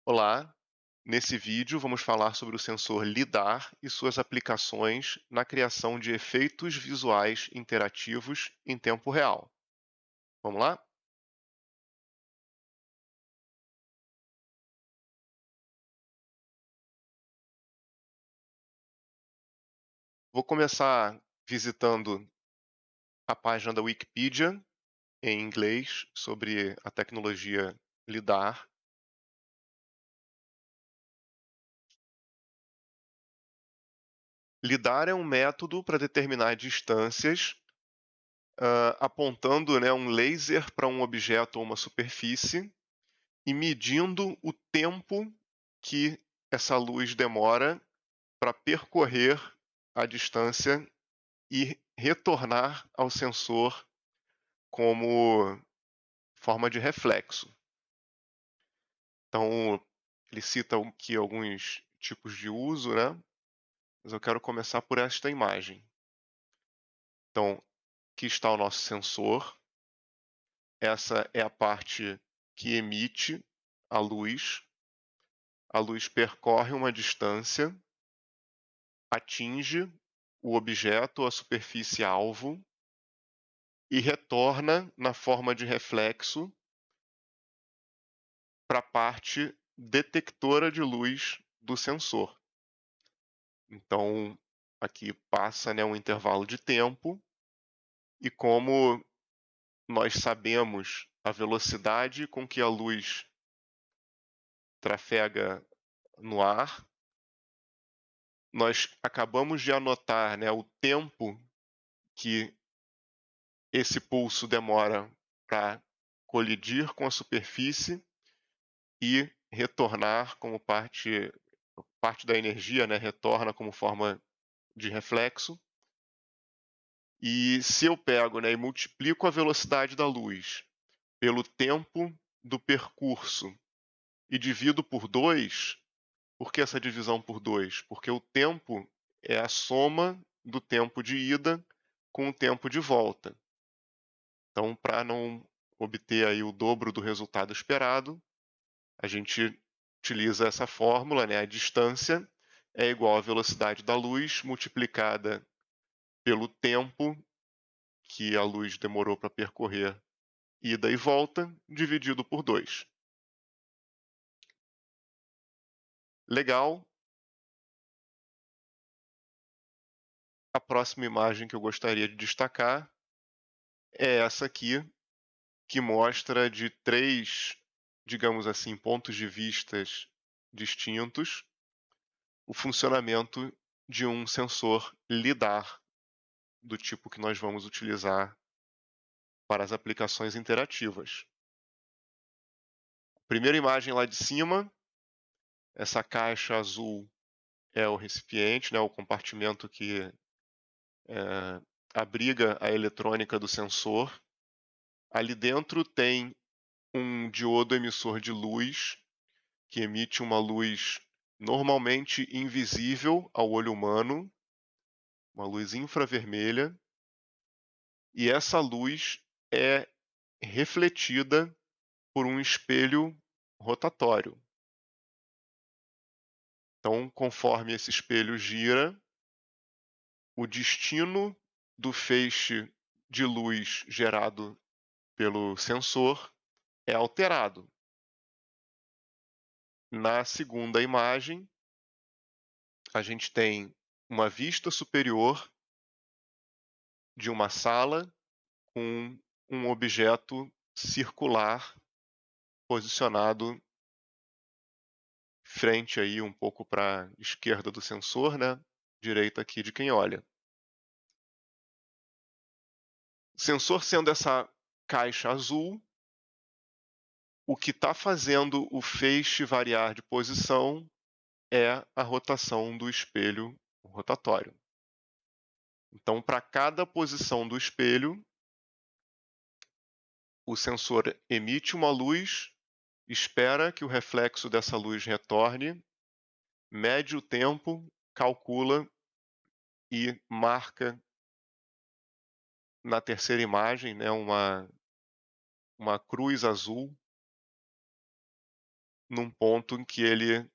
Olá, nesse vídeo vamos falar sobre o sensor LiDAR e suas aplicações na criação de efeitos visuais interativos em tempo real. Vamos lá? Vou começar visitando a página da Wikipedia em inglês sobre a tecnologia LiDAR. LiDAR é um método para determinar distâncias, apontando, um laser para um objeto ou uma superfície e medindo o tempo que essa luz demora para percorrer a distância e retornar ao sensor como forma de reflexo. Então, ele cita aqui alguns tipos de uso, né? Mas eu quero começar por esta imagem. Então, aqui está o nosso sensor. Essa é a parte que emite a luz. A luz percorre uma distância, atinge o objeto ou a superfície alvo e retorna na forma de reflexo para a parte detectora de luz do sensor. Então, aqui passa, um intervalo de tempo e como nós sabemos a velocidade com que a luz trafega no ar, nós acabamos de anotar, o tempo que esse pulso demora para colidir com a superfície e retornar como parte da energia, retorna como forma de reflexo. E se eu pego, e multiplico a velocidade da luz pelo tempo do percurso e divido por 2, por que essa divisão por 2? Porque o tempo é a soma do tempo de ida com o tempo de volta. Então, para não obter aí o dobro do resultado esperado, a gente utiliza essa fórmula, a distância é igual à velocidade da luz multiplicada pelo tempo que a luz demorou para percorrer ida e volta, dividido por 2. Legal. A próxima imagem que eu gostaria de destacar é essa aqui, que mostra de 3, digamos assim, pontos de vistas distintos, o funcionamento de um sensor LiDAR, do tipo que nós vamos utilizar para as aplicações interativas. Primeira imagem lá de cima, essa caixa azul é o recipiente, o compartimento que abriga a eletrônica do sensor. Ali dentro tem um diodo emissor de luz, que emite uma luz normalmente invisível ao olho humano, uma luz infravermelha, e essa luz é refletida por um espelho rotatório. Então, conforme esse espelho gira, o destino do feixe de luz gerado pelo sensor é alterado. Na segunda imagem, a gente tem uma vista superior de uma sala com um objeto circular posicionado frente aí um pouco para a esquerda do sensor, direita aqui de quem olha. O sensor sendo essa caixa azul, o que está fazendo o feixe variar de posição é a rotação do espelho rotatório. Então, para cada posição do espelho, o sensor emite uma luz, espera que o reflexo dessa luz retorne, mede o tempo, calcula e marca na terceira imagem, uma cruz azul num ponto em que ele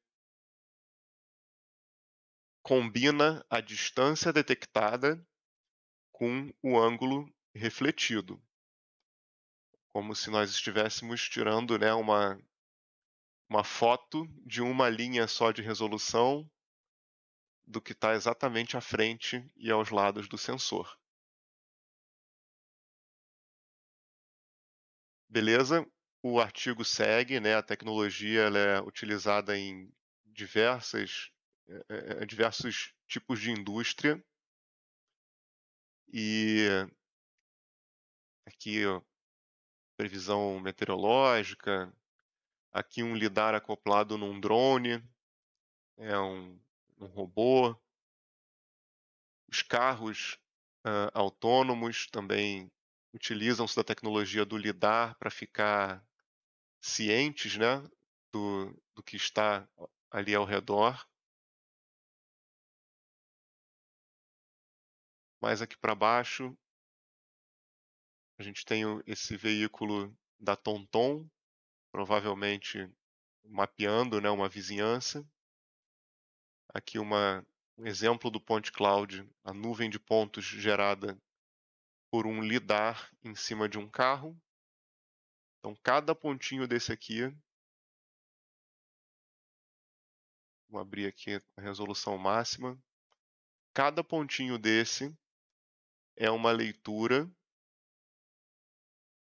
combina a distância detectada com o ângulo refletido, como se nós estivéssemos tirando, né, uma foto de uma linha só de resolução do que está exatamente à frente e aos lados do sensor. Beleza? O artigo segue, né? A tecnologia ela é utilizada em diversos tipos de indústria e aqui ó, previsão meteorológica, aqui um lidar acoplado num drone, é um robô. Os carros autônomos também utilizam-se da tecnologia do lidar para ficar cientes, né, do que está ali ao redor. Mais aqui para baixo, a gente tem esse veículo da TomTom, provavelmente mapeando, né, uma vizinhança. Aqui um exemplo do point cloud, a nuvem de pontos gerada por um lidar em cima de um carro. Então, cada pontinho desse aqui, vou abrir aqui a resolução máxima, cada pontinho desse é uma leitura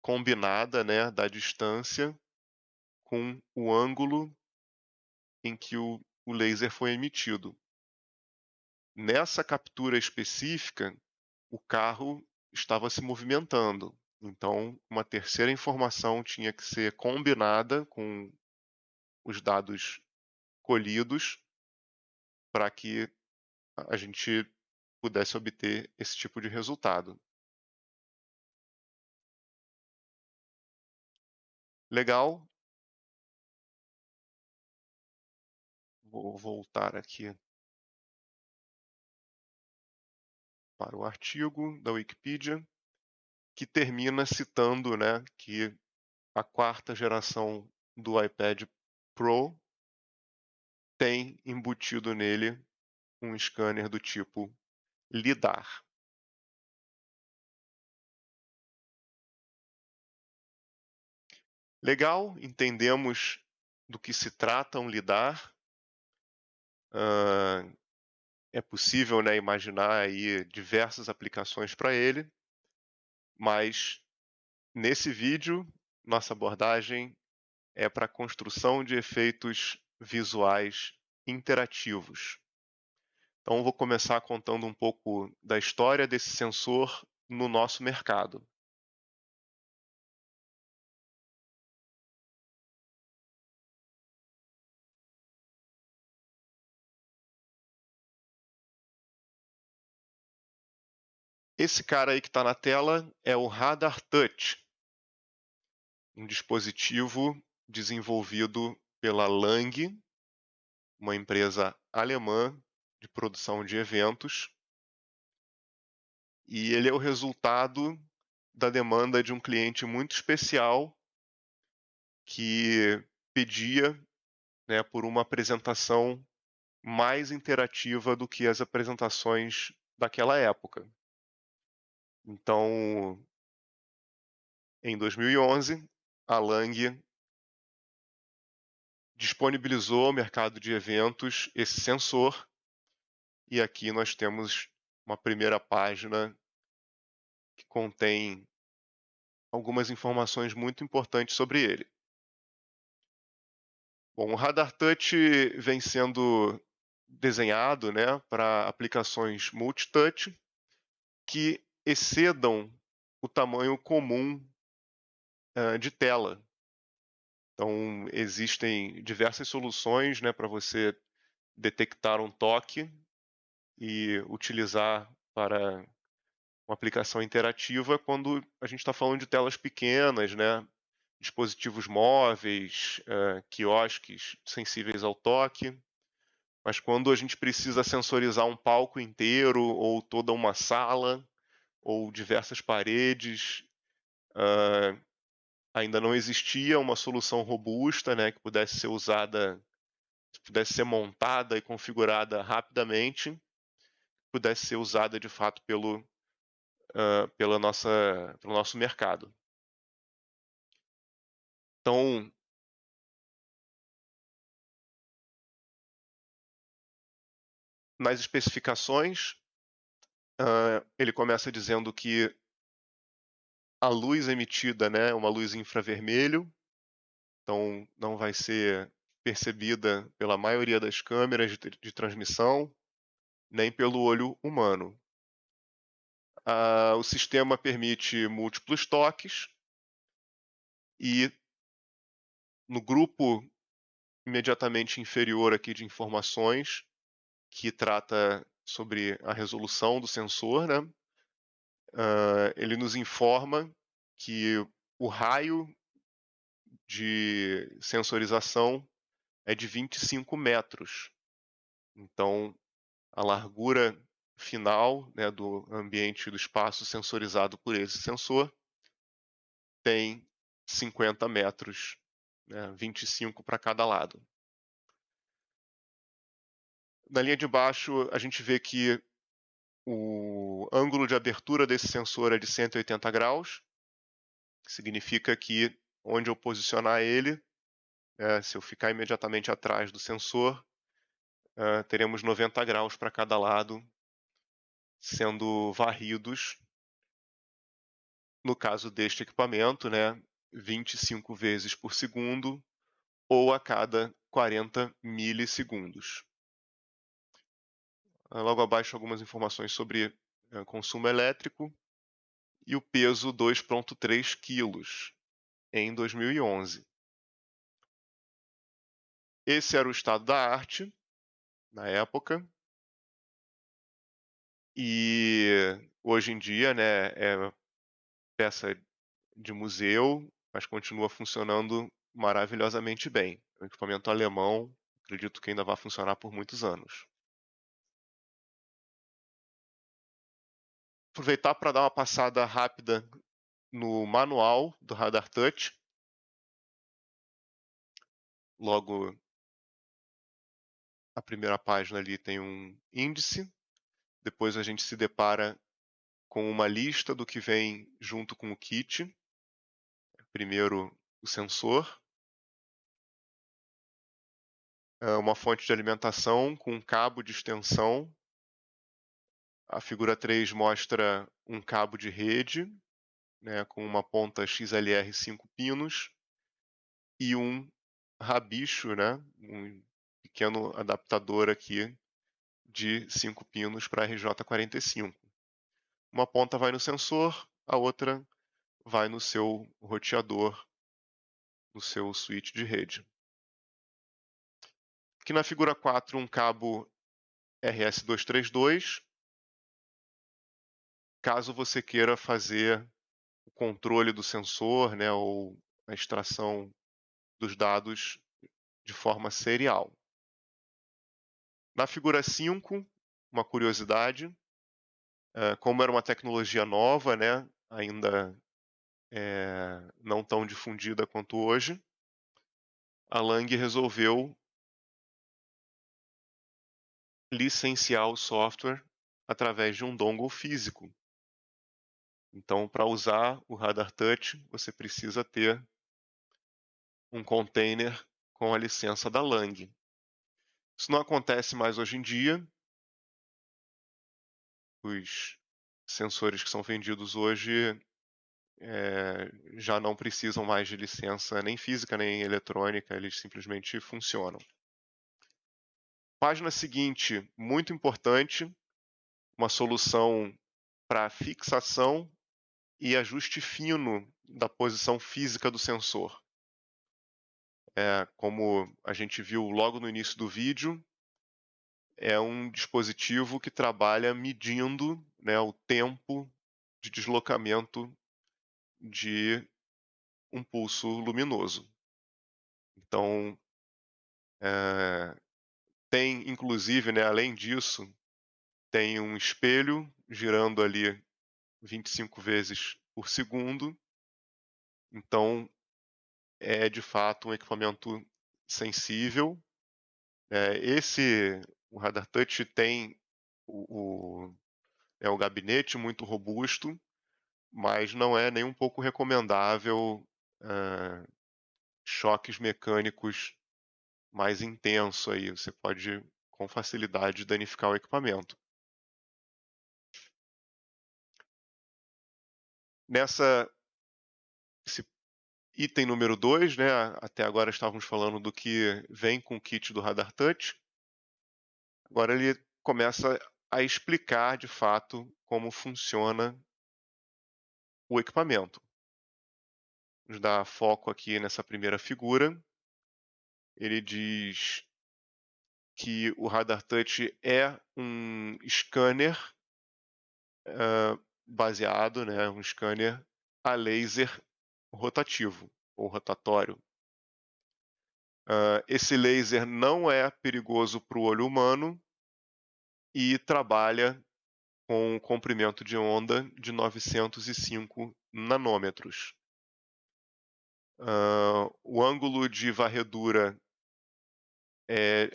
combinada, né, da distância com o ângulo em que o laser foi emitido. Nessa captura específica, o carro estava se movimentando. Então, uma terceira informação tinha que ser combinada com os dados colhidos para que a gente pudesse obter esse tipo de resultado. Legal? Vou voltar aqui para o artigo da Wikipedia, que termina citando, né, que a quarta geração do iPad Pro tem embutido nele um scanner do tipo LiDAR. Legal, entendemos do que se trata um LiDAR. É possível, né, imaginar aí diversas aplicações para ele, mas nesse vídeo nossa abordagem é para a construção de efeitos visuais interativos. Então, vou começar contando um pouco da história desse sensor no nosso mercado. Esse cara aí que está na tela é o Radar Touch, um dispositivo desenvolvido pela Lang, uma empresa alemã de produção de eventos, e ele é o resultado da demanda de um cliente muito especial que pedia, né, por uma apresentação mais interativa do que as apresentações daquela época. Então, em 2011, a Lang disponibilizou ao mercado de eventos esse sensor, e aqui nós temos uma primeira página que contém algumas informações muito importantes sobre ele. Bom, o Radar Touch vem sendo desenhado, né, para aplicações multitouch que excedam o tamanho comum de tela. Então, existem diversas soluções, né, para você detectar um toque e utilizar para uma aplicação interativa quando a gente está falando de telas pequenas, né, dispositivos móveis, quiosques sensíveis ao toque. Mas quando a gente precisa sensorizar um palco inteiro ou toda uma sala ou diversas paredes, ainda não existia uma solução robusta, né, que pudesse ser usada, pudesse ser montada e configurada rapidamente, pudesse ser usada de fato pelo nosso mercado. Então, nas especificações, ele começa dizendo que a luz emitida, né, é uma luz infravermelho, então não vai ser percebida pela maioria das câmeras de transmissão, nem pelo olho humano. O sistema permite múltiplos toques e no grupo imediatamente inferior aqui de informações, que trata sobre a resolução do sensor, né? Ele nos informa que o raio de sensorização é de 25 metros. Então, a largura final, né, do ambiente do espaço sensorizado por esse sensor tem 50 metros, né, 25 para cada lado. Na linha de baixo, a gente vê que o ângulo de abertura desse sensor é de 180 graus, que significa que onde eu posicionar ele, se eu ficar imediatamente atrás do sensor, teremos 90 graus para cada lado sendo varridos, no caso deste equipamento, né, 25 vezes por segundo ou a cada 40 milissegundos. Logo abaixo, algumas informações sobre consumo elétrico e o peso 2,3 quilos em 2011. Esse era o estado da arte na época e hoje em dia, né, é peça de museu, mas continua funcionando maravilhosamente bem. É um equipamento alemão, acredito que ainda vai funcionar por muitos anos. Aproveitar para dar uma passada rápida no manual do Radar Touch. Logo, a primeira página ali tem um índice, depois a gente se depara com uma lista do que vem junto com o kit. Primeiro, o sensor, uma fonte de alimentação com um cabo de extensão. A figura 3 mostra um cabo de rede, né, com uma ponta XLR 5 pinos e um rabicho, né, um pequeno adaptador aqui de 5 pinos para RJ45. Uma ponta vai no sensor, a outra vai no seu roteador, no seu switch de rede. Aqui na figura 4, um cabo RS232. Caso você queira fazer o controle do sensor, né, ou a extração dos dados de forma serial. Na figura 5, uma curiosidade, como era uma tecnologia nova, né, ainda não tão difundida quanto hoje, a Lang resolveu licenciar o software através de um dongle físico. Então, para usar o Radar Touch, você precisa ter um container com a licença da Lang. Isso não acontece mais hoje em dia. Os sensores que são vendidos hoje já não precisam mais de licença nem física nem eletrônica, eles simplesmente funcionam. Página seguinte, muito importante, uma solução para fixação e ajuste fino da posição física do sensor. Como a gente viu logo no início do vídeo, é um dispositivo que trabalha medindo, né, o tempo de deslocamento de um pulso luminoso. Então, tem inclusive, né, além disso, tem um espelho girando ali 25 vezes por segundo. Então, é de fato um equipamento sensível. O Radar Touch tem o gabinete muito robusto, mas não é nem um pouco recomendável choques mecânicos mais intensos aí. Você pode com facilidade danificar o equipamento. Esse item número 2, né, até agora estávamos falando do que vem com o kit do Radar Touch. Agora ele começa a explicar de fato como funciona o equipamento. Nos dá foco aqui nessa primeira figura. Ele diz que o Radar Touch é um scanner baseado, né, um scanner a laser rotativo ou rotatório. Esse laser não é perigoso para o olho humano e trabalha com um comprimento de onda de 905 nanômetros. O ângulo de varredura é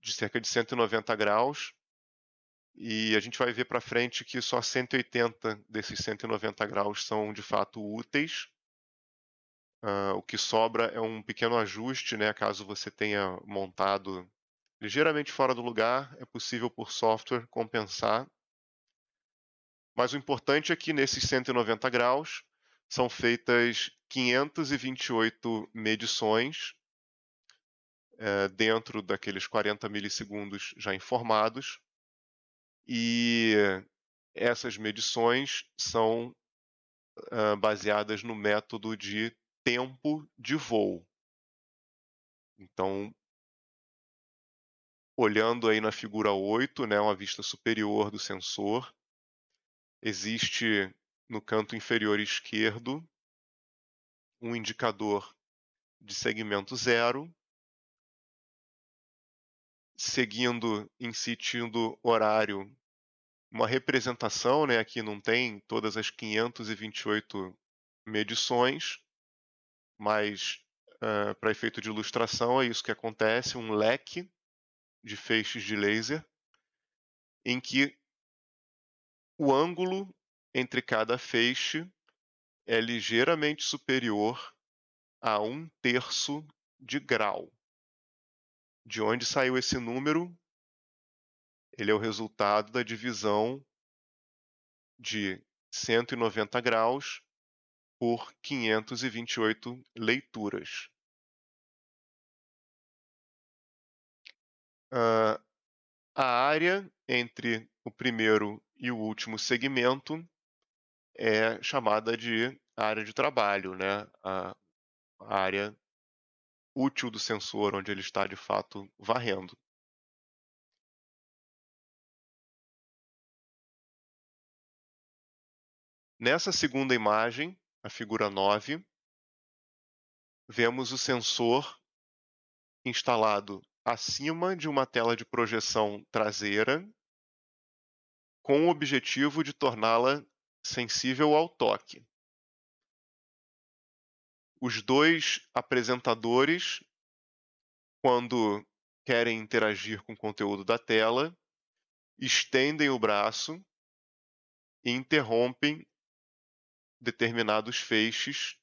de cerca de 190 graus e a gente vai ver para frente que só 180 desses 190 graus são de fato úteis. O que sobra é um pequeno ajuste, né, caso você tenha montado ligeiramente fora do lugar, é possível por software compensar. Mas o importante é que nesses 190 graus são feitas 528 medições dentro daqueles 40 milissegundos já informados, e essas medições são baseadas no método de tempo de voo. Então, olhando aí na figura 8, né, uma vista superior do sensor, existe no canto inferior esquerdo um indicador de segmento 0, seguindo em sentido horário uma representação, né, aqui não tem todas as 528 medições, mas para efeito de ilustração é isso que acontece, um leque de feixes de laser em que o ângulo entre cada feixe é ligeiramente superior a 1/3 de grau. De onde saiu esse número? Ele é o resultado da divisão de 190 graus por 528 leituras. A área entre o primeiro e o último segmento é chamada de área de trabalho, né? A área útil do sensor, onde ele está de fato varrendo. Nessa segunda imagem, a figura 9, vemos o sensor instalado acima de uma tela de projeção traseira, com o objetivo de torná-la sensível ao toque. Os dois apresentadores, quando querem interagir com o conteúdo da tela, estendem o braço e interrompem determinados feixes,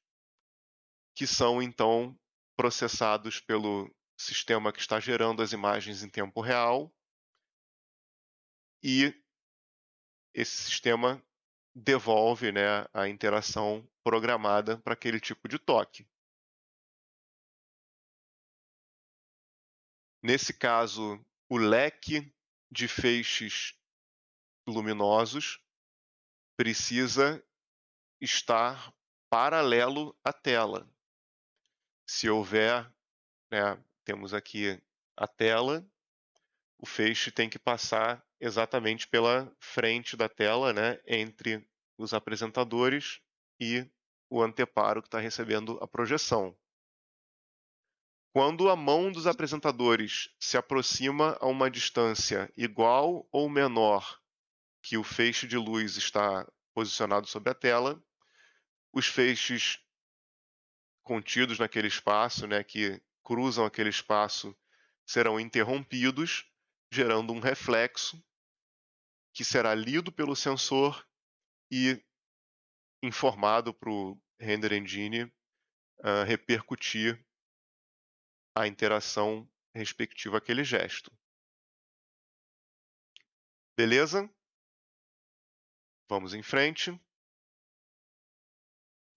que são então processados pelo sistema que está gerando as imagens em tempo real, e esse sistema devolve, né, a interação programada para aquele tipo de toque. Nesse caso, o leque de feixes luminosos precisa estar paralelo à tela. Se houver, né, temos aqui a tela, o feixe tem que passar exatamente pela frente da tela, né, entre os apresentadores e o anteparo que está recebendo a projeção. Quando a mão dos apresentadores se aproxima a uma distância igual ou menor que o feixe de luz está posicionado sobre a tela, os feixes contidos naquele espaço, né, que cruzam aquele espaço, serão interrompidos, gerando um reflexo que será lido pelo sensor e informado para o Render Engine repercutir a interação respectiva àquele gesto. Beleza? Vamos em frente.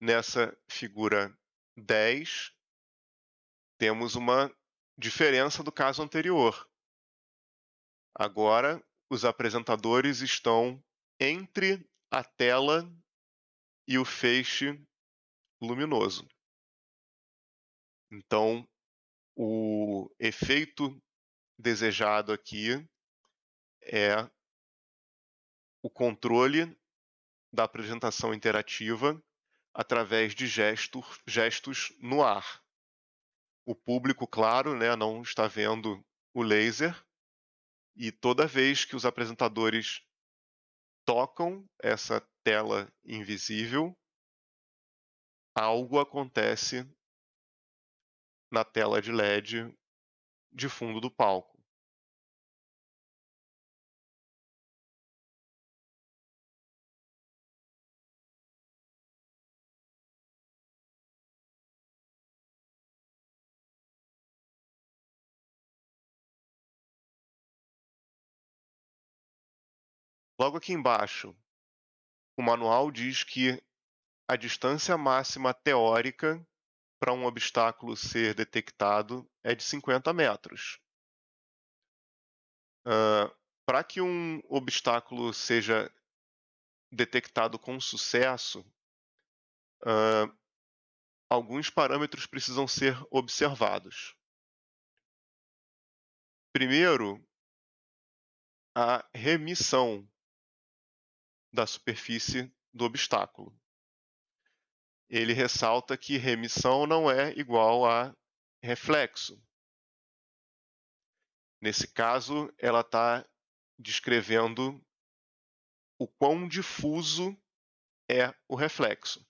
Nessa figura 10, temos uma diferença do caso anterior. Agora, os apresentadores estão entre a tela e o feixe luminoso. Então, o efeito desejado aqui é o controle da apresentação interativa através de gestos no ar. O público, claro, né, não está vendo o laser, e toda vez que os apresentadores tocam essa tela invisível, algo acontece na tela de LED de fundo do palco. Logo aqui embaixo, o manual diz que a distância máxima teórica para um obstáculo ser detectado é de 50 metros. Para que um obstáculo seja detectado com sucesso, alguns parâmetros precisam ser observados. Primeiro, a remissão da superfície do obstáculo. Ele ressalta que remissão não é igual a reflexo. Nesse caso, ela está descrevendo o quão difuso é o reflexo.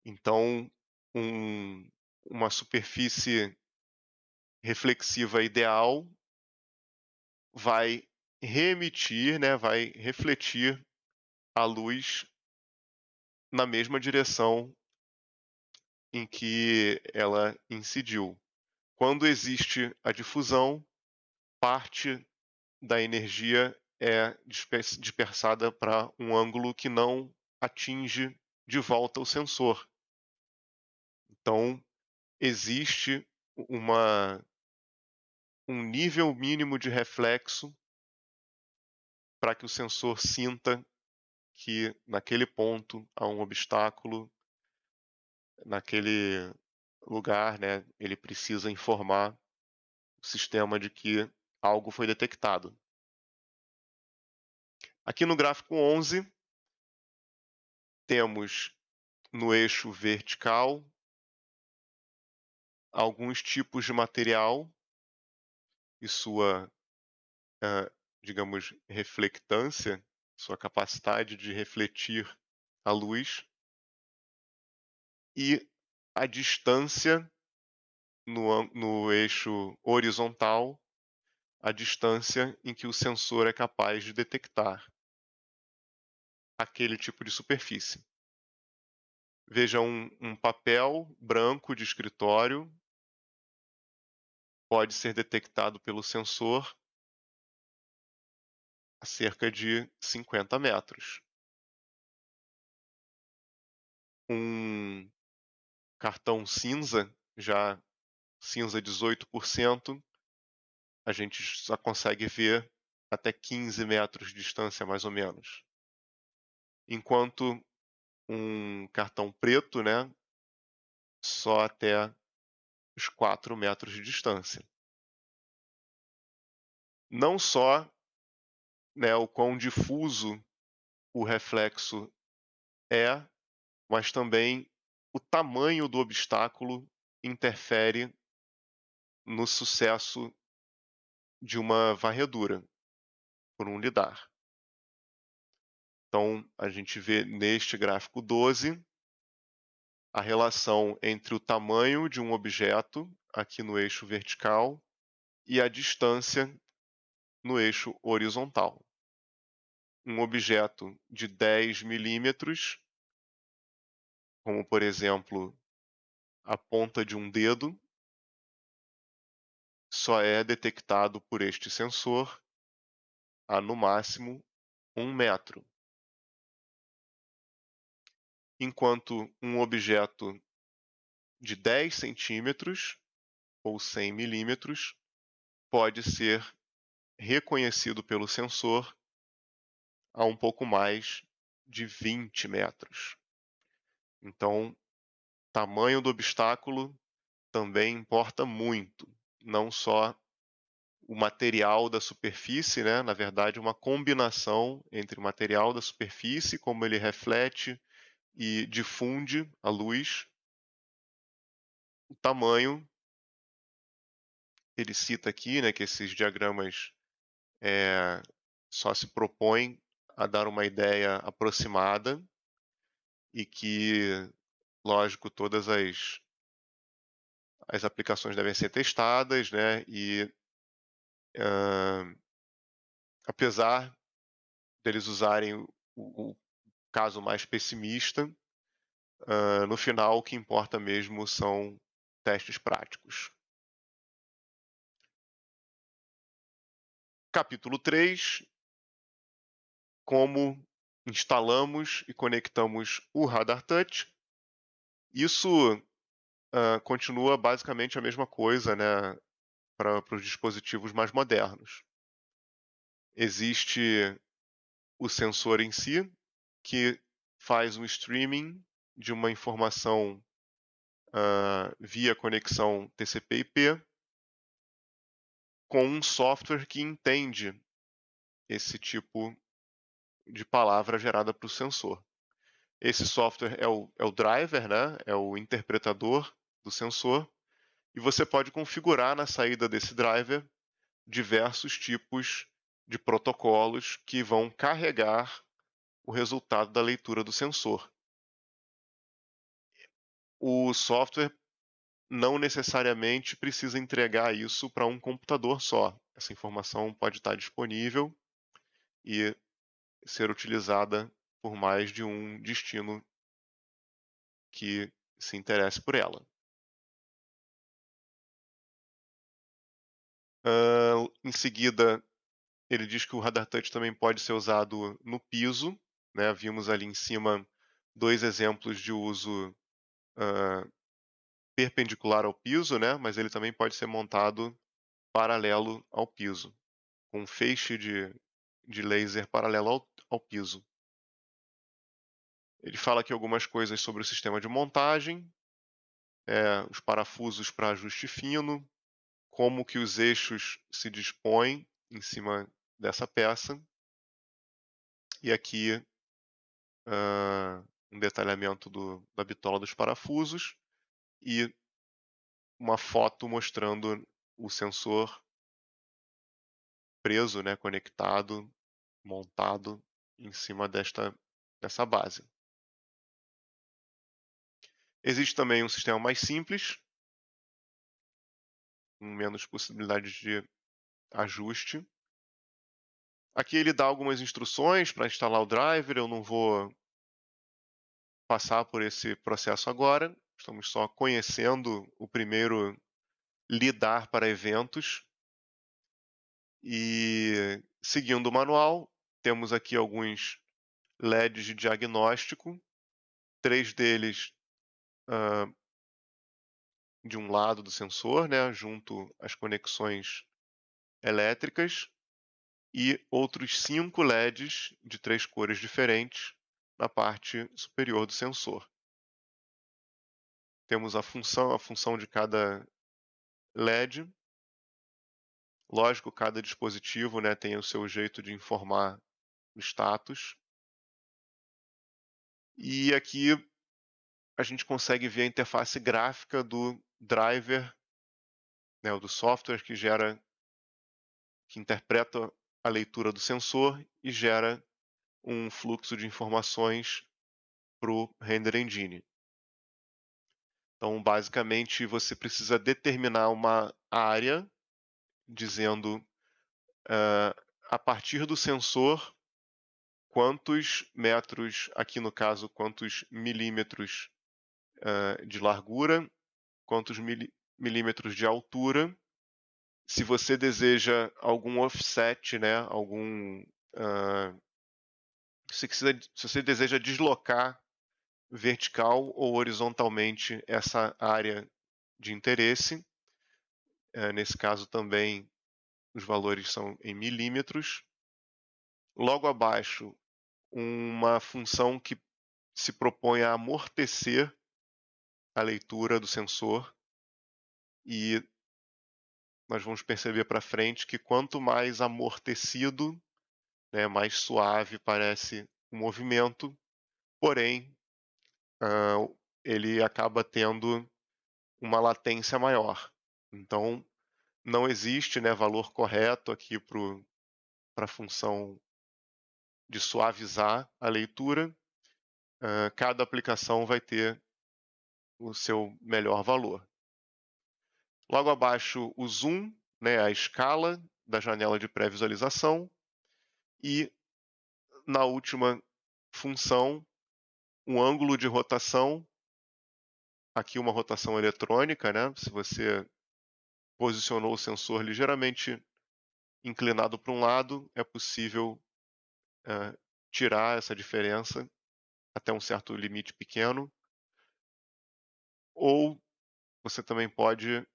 Então, uma superfície reflexiva ideal vai reemitir, né, vai refletir a luz na mesma direção em que ela incidiu. Quando existe a difusão, parte da energia é dispersada para um ângulo que não atinge de volta o sensor. Então, existe um nível mínimo de reflexo para que o sensor sinta que naquele ponto há um obstáculo, naquele lugar, né, ele precisa informar o sistema de que algo foi detectado. Aqui no gráfico 11, temos no eixo vertical alguns tipos de material e sua, digamos, reflectância, sua capacidade de refletir a luz, e a distância no eixo horizontal, a distância em que o sensor é capaz de detectar aquele tipo de superfície. Veja um papel branco de escritório pode ser detectado pelo sensor a cerca de 50 metros. Um cartão cinza, já cinza 18%, a gente só consegue ver até 15 metros de distância, mais ou menos. Enquanto um cartão preto, né, só até os 4 metros de distância. Não só, né, o quão difuso o reflexo é, mas também o tamanho do obstáculo interfere no sucesso de uma varredura por um lidar. Então, a gente vê neste gráfico 12 a relação entre o tamanho de um objeto, aqui no eixo vertical, e a distância no eixo horizontal. Um objeto de 10 milímetros, como por exemplo a ponta de um dedo, só é detectado por este sensor a no máximo 1 metro, enquanto um objeto de 10 centímetros ou 100 milímetros pode ser reconhecido pelo sensor a um pouco mais de 20 metros. Então, tamanho do obstáculo também importa muito, não só o material da superfície, né? Na verdade, uma combinação entre o material da superfície, como ele reflete e difunde a luz, o tamanho. Ele cita aqui, né, que esses diagramas só se propõem a dar uma ideia aproximada e que, lógico, todas as aplicações devem ser testadas, né, e apesar deles usarem o caso mais pessimista, no final o que importa mesmo são testes práticos. Capítulo 3: como instalamos e conectamos o Radar Touch. Isso continua basicamente a mesma coisa, né, para os dispositivos mais modernos. Existe o sensor em si, que faz um streaming de uma informação via conexão TCP/IP, com um software que entende esse tipo de palavra gerada para o sensor. Esse software é o driver, né? É o interpretador do sensor, e você pode configurar na saída desse driver diversos tipos de protocolos que vão carregar o resultado da leitura do sensor. O software não necessariamente precisa entregar isso para um computador só. Essa informação pode estar disponível e ser utilizada por mais de um destino que se interesse por ela. Em seguida, ele diz que o Radar Touch também pode ser usado no piso, né? Vimos ali em cima 2 exemplos de uso perpendicular ao piso, né? Mas ele também pode ser montado paralelo ao piso, com um feixe de laser paralelo ao piso. Ele fala aqui algumas coisas sobre o sistema de montagem, os parafusos para ajuste fino, como que os eixos se dispõem em cima dessa peça, e aqui um detalhamento da bitola dos parafusos e uma foto mostrando o sensor preso, né, conectado, montado em cima dessa base. Existe também um sistema mais simples, com menos possibilidades de ajuste. Aqui ele dá algumas instruções para instalar o driver, eu não vou passar por esse processo agora, estamos só conhecendo o primeiro lidar para eventos. E seguindo o manual, temos aqui alguns LEDs de diagnóstico, 3 deles de um lado do sensor, né, junto às conexões elétricas, e outros 5 LEDs de 3 cores diferentes na parte superior do sensor. Temos a função de cada LED. Lógico, cada dispositivo, né, tem o seu jeito de informar o status. E aqui a gente consegue ver a interface gráfica do driver, né, do software que interpreta a leitura do sensor e gera um fluxo de informações para o Render Engine. Então, basicamente, você precisa determinar uma área, dizendo, a partir do sensor, quantos metros, aqui no caso, quantos milímetros, de largura, quantos milímetros de altura. Se você deseja algum offset, né, hã, se você deseja deslocar vertical ou horizontalmente essa área de interesse, nesse caso também os valores são em milímetros. Logo abaixo, uma função que se propõe a amortecer a leitura do sensor, e nós vamos perceber para frente que quanto mais amortecido, né, mais suave parece o movimento, porém, hã, ele acaba tendo uma latência maior. Então, não existe, né, valor correto aqui para a função de suavizar a leitura. Cada aplicação vai ter o seu melhor valor. Logo abaixo, o zoom, né, a escala da janela de pré-visualização, e na última função, um ângulo de rotação, aqui uma rotação eletrônica, né? Se você posicionou o sensor ligeiramente inclinado para um lado, é possível eh, tirar essa diferença até um certo limite pequeno, ou você também pode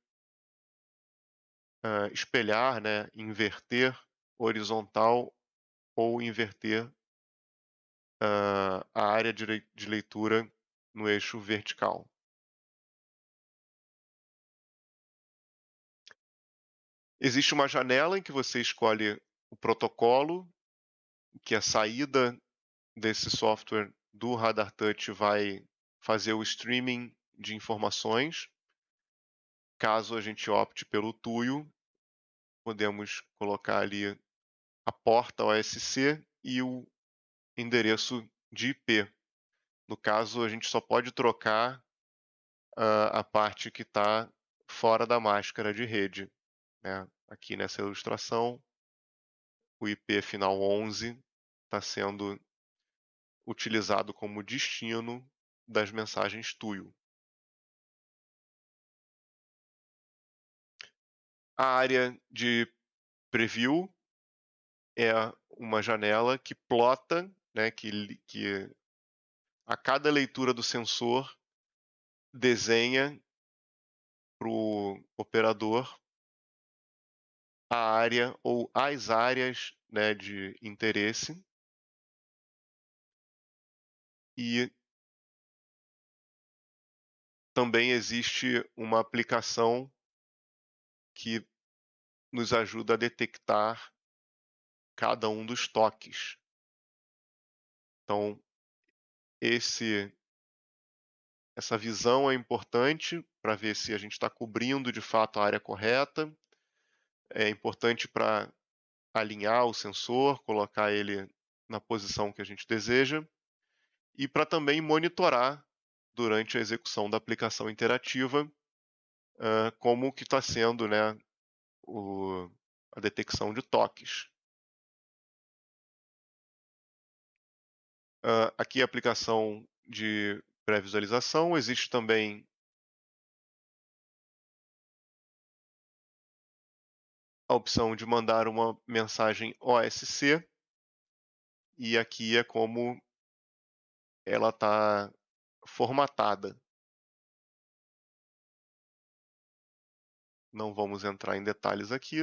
espelhar, né, inverter horizontal ou inverter a área de leitura no eixo vertical. Existe uma janela em que você escolhe o protocolo que a saída desse software do Radar Touch vai fazer o streaming de informações. Caso a gente opte pelo TUIO, podemos colocar ali a porta OSC e o endereço de IP. No caso, a gente só pode trocar a parte que está fora da máscara de rede, né? Aqui nessa ilustração, o IP final 11 está sendo utilizado como destino das mensagens TUIO. A área de preview é uma janela que plota, né, que a cada leitura do sensor desenha para o operador a área ou as áreas, né, de interesse, e também existe uma aplicação que nos ajuda a detectar cada um dos toques. Então, esse essa visão é importante para ver se a gente está cobrindo de fato a área correta. É importante para alinhar o sensor, colocar ele na posição que a gente deseja, e para também monitorar durante a execução da aplicação interativa como que está sendo, né, a detecção de toques. Aqui a aplicação de pré-visualização. Existe também a opção de mandar uma mensagem OSC, e aqui é como ela está formatada. Não vamos entrar em detalhes aqui.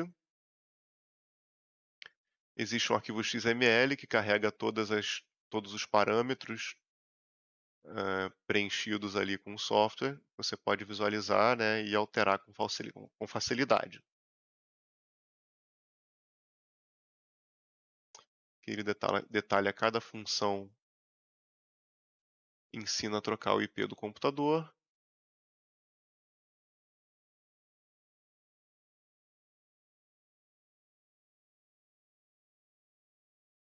Existe um arquivo XML que carrega todos os parâmetros preenchidos ali com o software. Você pode visualizar, né, e alterar com facilidade. Aqui ele detalha cada função, ensina a trocar o IP do computador.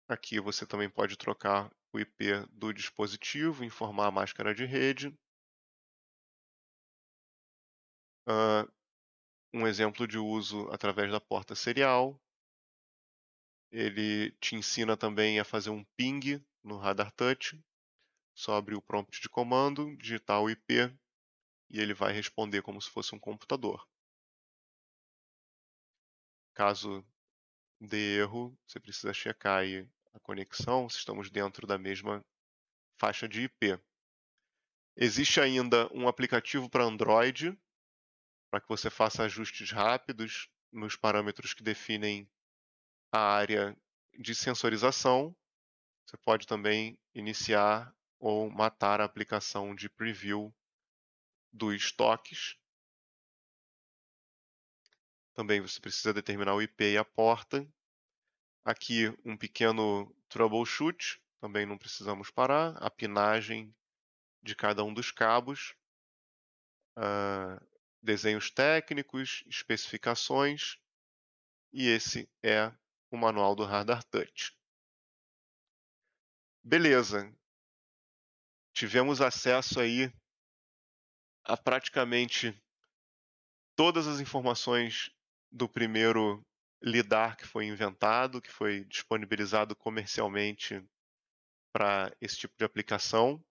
Aqui você também pode trocar o IP do dispositivo, informar a máscara de rede. Um exemplo de uso através da porta serial. Ele te ensina também a fazer um ping no radar touch. Só abrir o prompt de comando, digitar o IP e ele vai responder como se fosse um computador. Caso dê erro, você precisa checar aí a conexão, se estamos dentro da mesma faixa de IP. Existe ainda um aplicativo para Android, para que você faça ajustes rápidos nos parâmetros que definem a área de sensorização. Você pode também iniciar ou matar a aplicação de preview dos toques. Também você precisa determinar o IP e a porta. Aqui um pequeno troubleshoot, também não precisamos parar. A pinagem de cada um dos cabos. Desenhos técnicos, especificações. E esse é o manual do Radar Touch. Beleza. Tivemos acesso aí a praticamente todas as informações do primeiro LiDAR que foi inventado, que foi disponibilizado comercialmente para esse tipo de aplicação.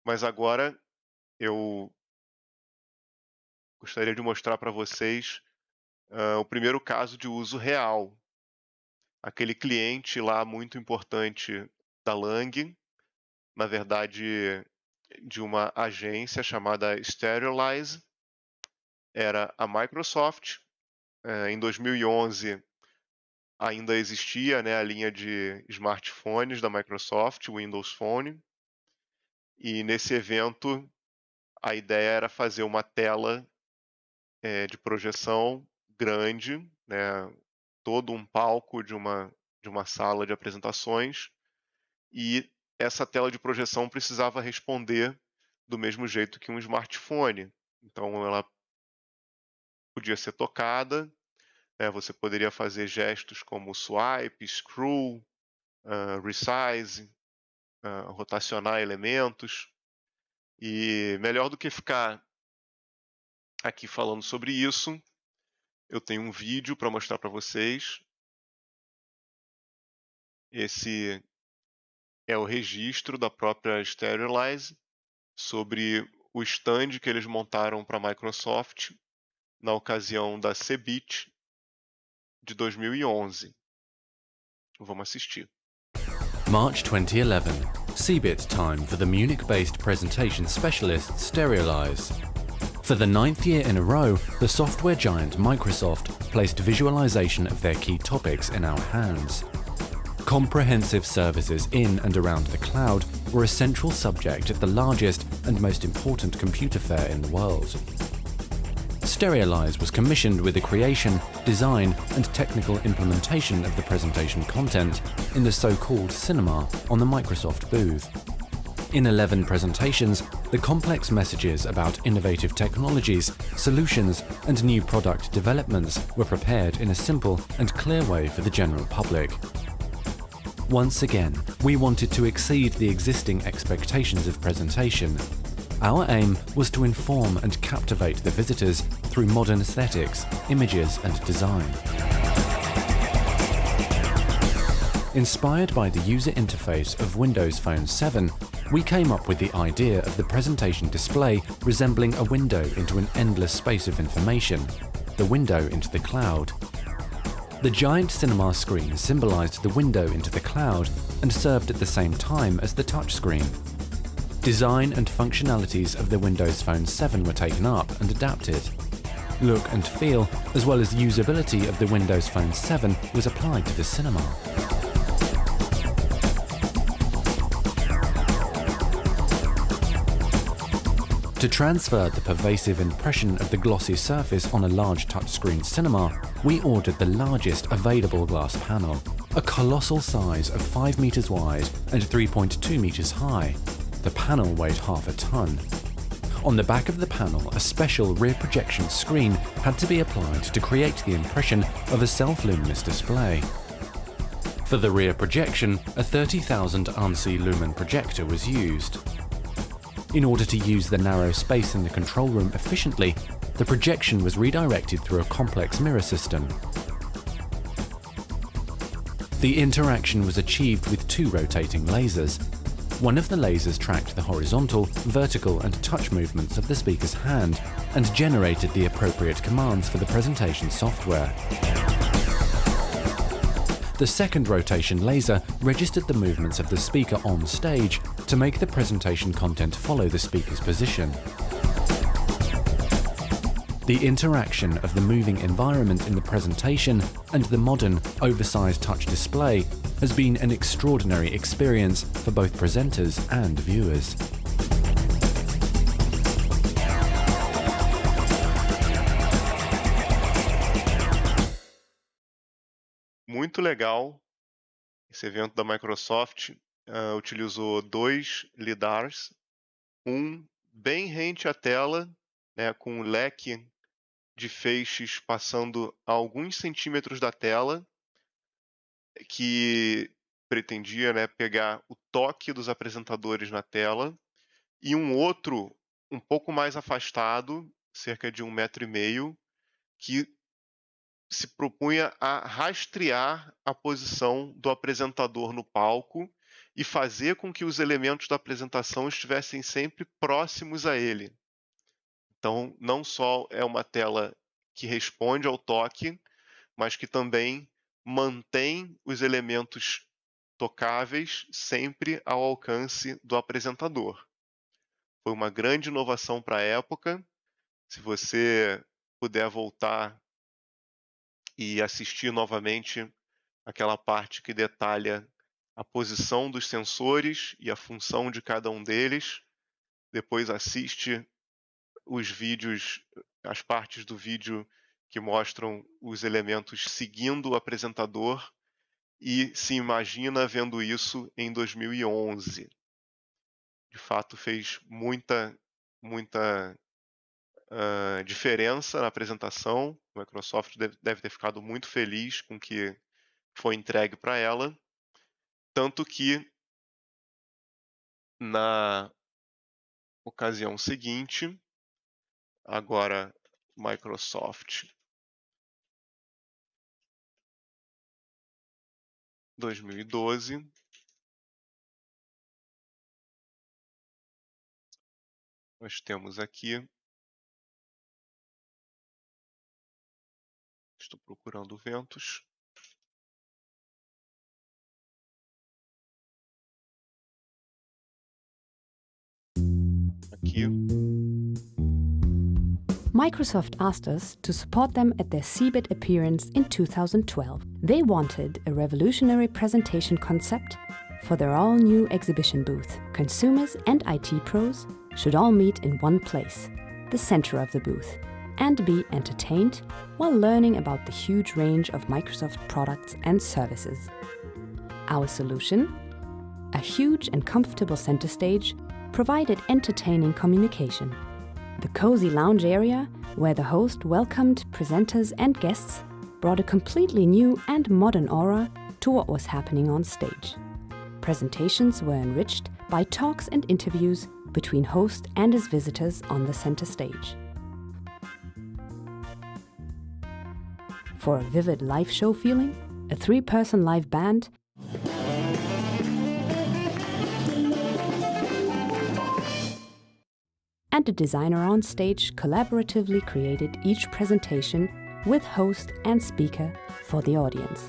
Mas agora eu gostaria de mostrar para vocês o primeiro caso de uso real. Aquele cliente lá muito importante da Lang, na verdade de uma agência chamada Stereolyze, era a Microsoft. Em 2011 ainda existia, né, a linha de smartphones da Microsoft, o Windows Phone, e nesse evento a ideia era fazer uma tela de projeção grande, né, todo um palco de uma sala de apresentações, e essa tela de projeção precisava responder do mesmo jeito que um smartphone. Então ela podia ser tocada, você poderia fazer gestos como swipe, scroll, resize, rotacionar elementos. E melhor do que ficar aqui falando sobre isso, eu tenho um vídeo para mostrar para vocês. Esse é o registro da própria Stereolyze sobre o stand que eles montaram para a Microsoft na ocasião da CeBIT de 2011. Vamos assistir. March 2011, CeBIT time for the Munich-based presentation specialist Stereolyze. For the 9th year in a row, the software giant Microsoft placed visualization of their key topics in our hands. Comprehensive services in and around the cloud were a central subject at the largest and most important computer fair in the world. Stereolyze was commissioned with the creation, design and technical implementation of the presentation content in the so-called cinema on the Microsoft booth. In 11 presentations, the complex messages about innovative technologies, solutions and new product developments were prepared in a simple and clear way for the general public. Once again, we wanted to exceed the existing expectations of presentation. Our aim was to inform and captivate the visitors through modern aesthetics, images and design. Inspired by the user interface of Windows Phone 7, we came up with the idea of the presentation display resembling a window into an endless space of information, the window into the cloud. The giant cinema screen symbolized the window into the cloud and served at the same time as the touchscreen. Design and functionalities of the Windows Phone 7 were taken up and adapted. Look and feel, as well as usability of the Windows Phone 7 was applied to the cinema. To transfer the pervasive impression of the glossy surface on a large touchscreen cinema, we ordered the largest available glass panel, a colossal size of 5 meters wide and 3.2 meters high. The panel weighed half a ton. On the back of the panel, a special rear projection screen had to be applied to create the impression of a self-luminous display. For the rear projection, a 30,000 ANSI lumen projector was used. In order to use the narrow space in the control room efficiently, the projection was redirected through a complex mirror system. The interaction was achieved with 2 rotating lasers. One of the lasers tracked the horizontal, vertical and touch movements of the speaker's hand and generated the appropriate commands for the presentation software. The second rotation laser registered the movements of the speaker on stage to make the presentation content follow the speaker's position. The interaction of the moving environment in the presentation and the modern, oversized touch display has been an extraordinary experience for both presenters and viewers. Muito legal. Esse evento da Microsoft utilizou 2 lidars, um bem rente à tela, né, com um leque de feixes passando a alguns centímetros da tela, que pretendia, né, pegar o toque dos apresentadores na tela, e um outro um pouco mais afastado, cerca de 1,5 m, que se propunha a rastrear a posição do apresentador no palco e fazer com que os elementos da apresentação estivessem sempre próximos a ele. Então, não só é uma tela que responde ao toque, mas que também mantém os elementos tocáveis sempre ao alcance do apresentador. Foi uma grande inovação para a época. Se você puder voltar e assistir novamente aquela parte que detalha a posição dos sensores e a função de cada um deles, depois assiste os vídeos, as partes do vídeo que mostram os elementos seguindo o apresentador e se imagina vendo isso em 2011. De fato, fez muita diferença na apresentação. A Microsoft deve ter ficado muito feliz com o que foi entregue para ela, tanto que na ocasião seguinte, agora Microsoft 2012, nós temos aqui, estou procurando ventos, aqui. Microsoft asked us to support them at their CeBIT appearance in 2012. They wanted a revolutionary presentation concept for their all-new exhibition booth. Consumers and IT pros should all meet in one place, the center of the booth, and be entertained while learning about the huge range of Microsoft products and services. Our solution? A huge and comfortable center stage provided entertaining communication. The cozy lounge area, where the host welcomed presenters and guests, brought a completely new and modern aura to what was happening on stage. Presentations were enriched by talks and interviews between host and his visitors on the center stage. For a vivid live show feeling, a 3-person live band and a designer on stage collaboratively created each presentation with host and speaker for the audience.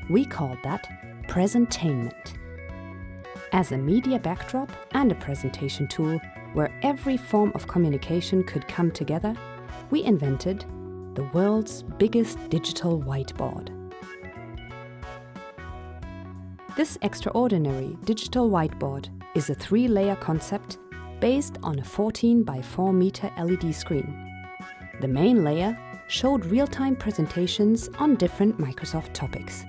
We called that Presentainment. As a media backdrop and a presentation tool where every form of communication could come together, we invented the world's biggest digital whiteboard. This extraordinary digital whiteboard is a 3-layer concept based on a 14 by 4 meter LED screen. The main layer showed real-time presentations on different Microsoft topics.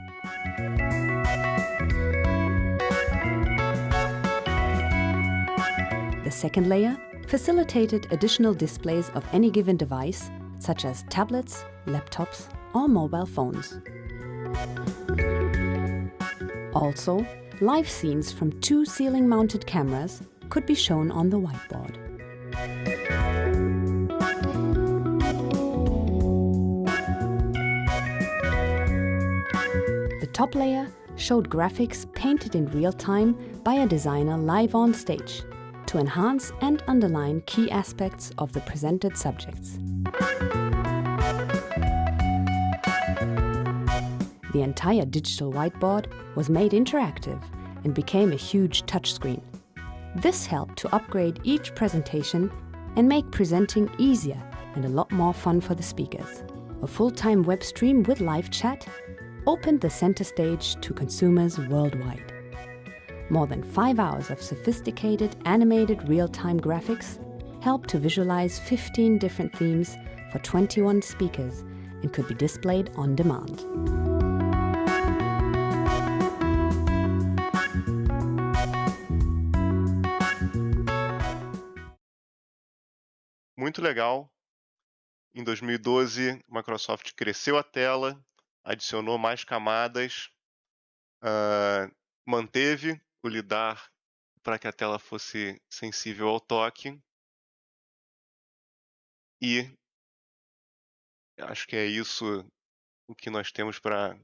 The second layer facilitated additional displays of any given device, such as tablets, laptops, or mobile phones. Also, live scenes from 2 ceiling-mounted cameras could be shown on the whiteboard. top layer showed graphics painted in real time by a designer live on stage to enhance and underline key aspects of the presented subjects. The entire digital whiteboard was made interactive and became a huge touchscreen. This helped to upgrade each presentation and make presenting easier and a lot more fun for the speakers. A full-time web stream with live chat opened the center stage to consumers worldwide. More than 5 hours of sophisticated animated real-time graphics helped to visualize 15 different themes for 21 speakers and could be displayed on demand. Muito legal. Em 2012, a Microsoft cresceu a tela, adicionou mais camadas, manteve o lidar para que a tela fosse sensível ao toque. E acho que é isso o que nós temos para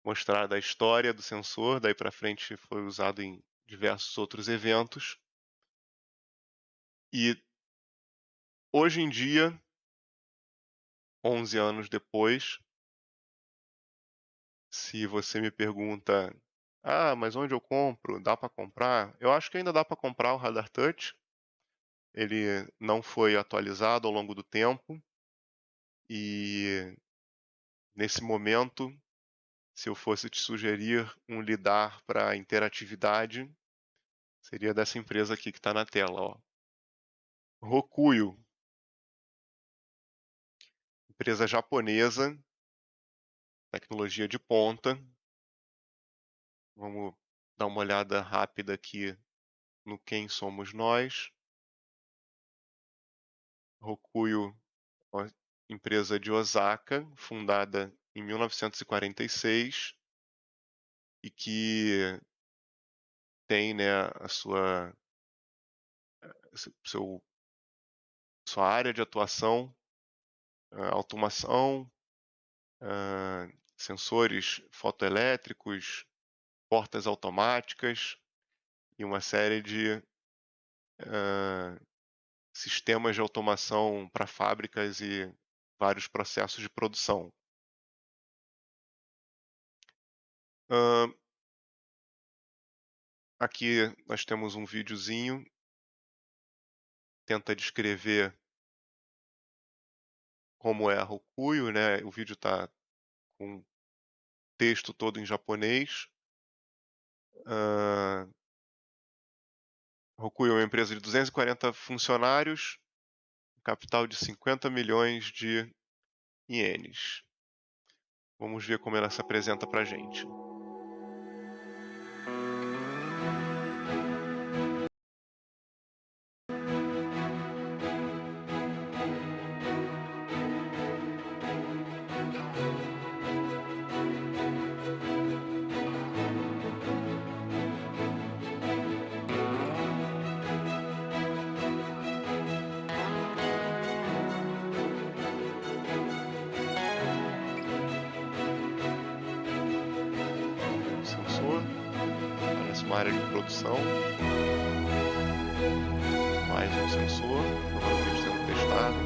mostrar da história do sensor. Daí para frente foi usado em diversos outros eventos. E hoje em dia, 11 anos depois, se você me pergunta, mas onde eu compro? Dá para comprar? Eu acho que ainda dá para comprar o Radar Touch. Ele não foi atualizado ao longo do tempo. E nesse momento, se eu fosse te sugerir um lidar para interatividade, seria dessa empresa aqui que está na tela, ó. Rokuyo, empresa japonesa, tecnologia de ponta. Vamos dar uma olhada rápida aqui no quem somos nós. Rokuyo, uma empresa de Osaka, fundada em 1946 e que tem, né, a sua área de atuação, automação, sensores fotoelétricos, portas automáticas e uma série de sistemas de automação para fábricas e vários processos de produção. Aqui nós temos um videozinho, tenta descrever como é a Rokuyo, né? O vídeo está com texto todo em japonês. Rokuyo é uma empresa de 240 funcionários, capital de 50 milhões de ienes. Vamos ver como ela se apresenta para a gente. Parece uma área de produção. Mais um sensor, provavelmente sendo testado.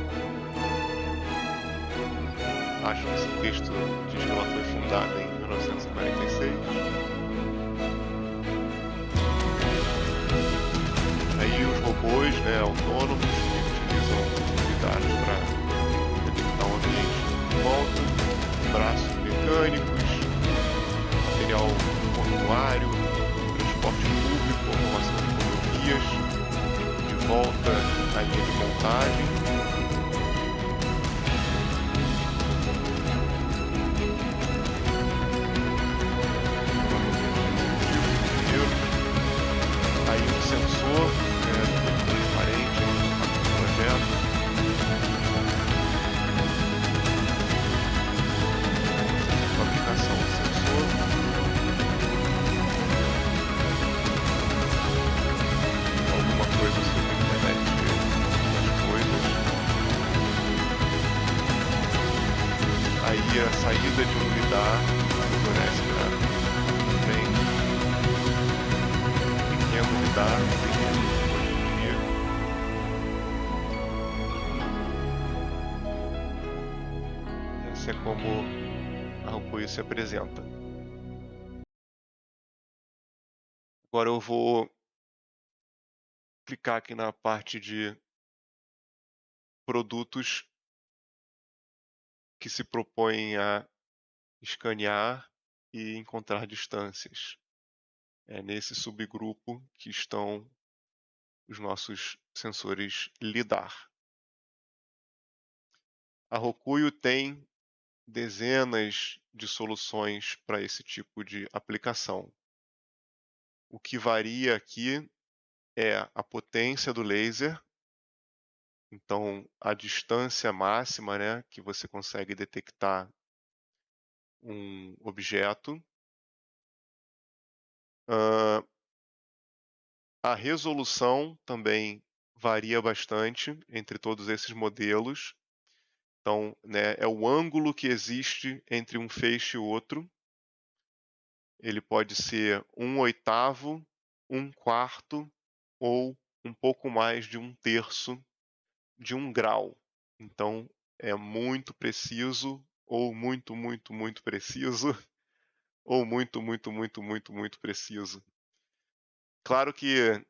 Acho que esse texto diz que ela foi fundada em 1946. Aí os robôs, né, autônomos, que utilizam unidades para detectar um ambiente em volta, braços mecânicos, material portuário, transporte público, automação de rodovias, de volta à linha de montagem. Aí um sensor transparente no projeto. Fabricação do sensor. Alguma coisa sobre a internet das coisas. Aí a saída de um lidar fornece para lidar com essa é como a Rokuyo se apresenta. Agora eu vou clicar aqui na parte de produtos que se propõem a escanear e encontrar distâncias. É nesse subgrupo que estão os nossos sensores LiDAR. A Rokuyo tem dezenas de soluções para esse tipo de aplicação. O que varia aqui é a potência do laser, então a distância máxima, né, que você consegue detectar um objeto. A resolução também varia bastante entre todos esses modelos. Então, né, é o ângulo que existe entre um feixe e outro. Ele pode ser 1/8, 1/4 ou um pouco mais de 1/3 de 1 grau. Então, é muito preciso, ou muito, muito, muito preciso, ou muito, muito, muito, muito, muito preciso. Claro que,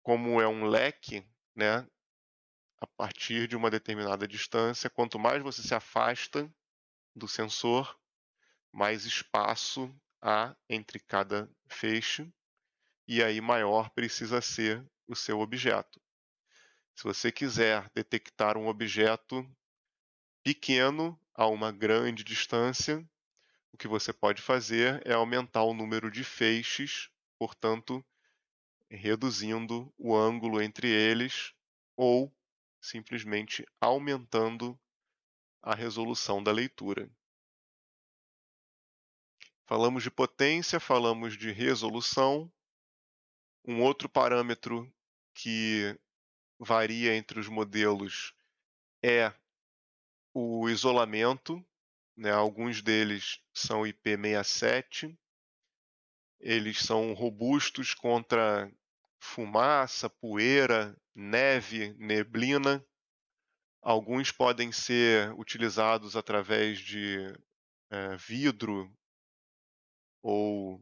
como é um leque, né, a partir de uma determinada distância, quanto mais você se afasta do sensor, mais espaço há entre cada feixe, e aí maior precisa ser o seu objeto. Se você quiser detectar um objeto pequeno a uma grande distância, o que você pode fazer é aumentar o número de feixes, portanto, reduzindo o ângulo entre eles, ou simplesmente aumentando a resolução da leitura. Falamos de potência, falamos de resolução. Um outro parâmetro que varia entre os modelos é o isolamento, né? Alguns deles são IP67, eles são robustos contra fumaça, poeira, neve, neblina. Alguns podem ser utilizados através de vidro ou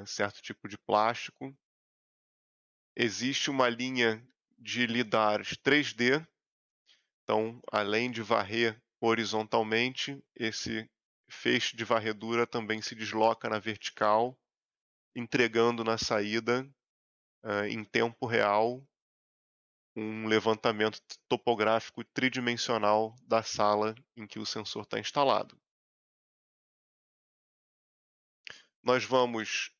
certo tipo de plástico. Existe uma linha de lidars 3D, então, além de varrer horizontalmente, esse feixe de varredura também se desloca na vertical, entregando na saída, em tempo real, um levantamento topográfico tridimensional da sala em que o sensor está instalado. Nós vamos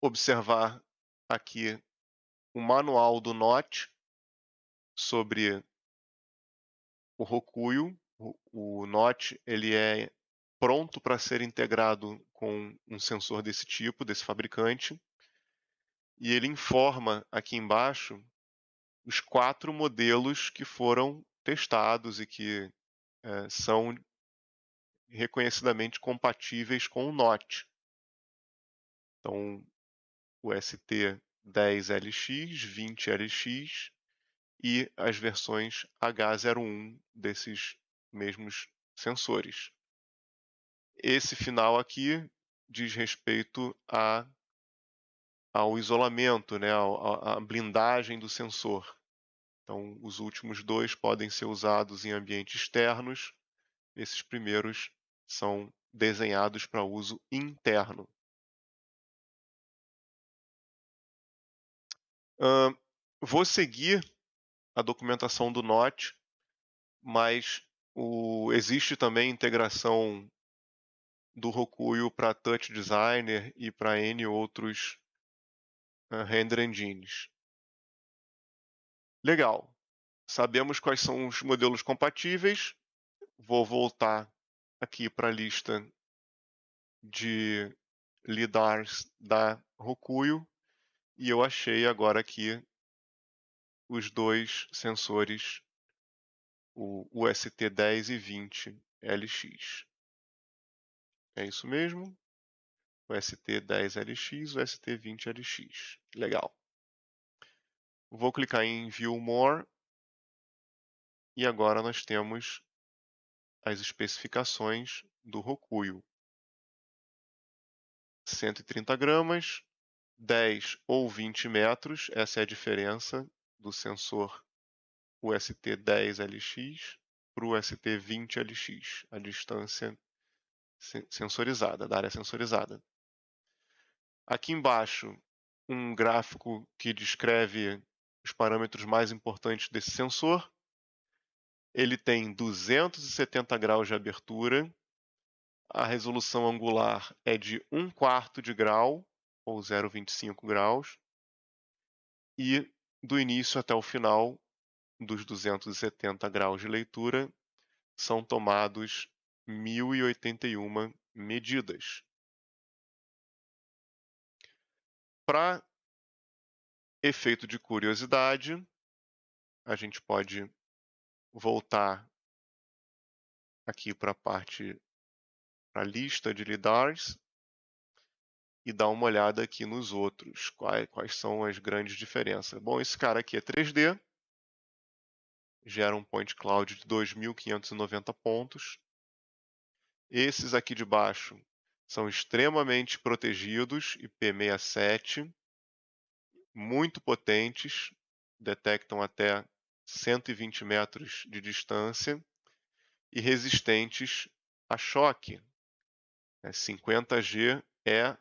observar aqui o manual do NOT sobre o Rokuyo. O NOT ele é pronto para ser integrado com um sensor desse tipo, desse fabricante, e ele informa aqui embaixo os 4 modelos que foram testados e que são reconhecidamente compatíveis com o NOT. Então, o ST10LX, 20LX e as versões H01 desses mesmos sensores. Esse final aqui diz respeito ao isolamento, né, à blindagem do sensor. Então, os últimos 2 podem ser usados em ambientes externos. Esses primeiros são desenhados para uso interno. Vou seguir a documentação do NOT, mas existe também integração do Rokuyo para Touch Designer e para N outros render engines. Legal. Sabemos quais são os modelos compatíveis. Vou voltar aqui para a lista de lidars da Rokuyo e eu achei agora aqui os 2 sensores, o ST10 e 20 LX. É isso mesmo. o ST10LX, o ST20LX. Legal. Vou clicar em View More e agora nós temos as especificações do Rokuyo. 130 gramas, 10 ou 20 metros, essa é a diferença do sensor UST10LX para o UST20LX, a distância sensorizada, da área sensorizada. Aqui embaixo, um gráfico que descreve os parâmetros mais importantes desse sensor. Ele tem 270 graus de abertura, a resolução angular é de 1/4 de grau, ou 0,25 graus, e do início até o final dos 270 graus de leitura são tomados 1.081 medidas. Para efeito de curiosidade, a gente pode voltar aqui para a lista de lidars e dar uma olhada aqui nos outros, quais são as grandes diferenças. Bom, esse cara aqui é 3D, gera um point cloud de 2.590 pontos. Esses aqui de baixo são extremamente protegidos, IP67, muito potentes, detectam até 120 metros de distância e resistentes a choque. 50G é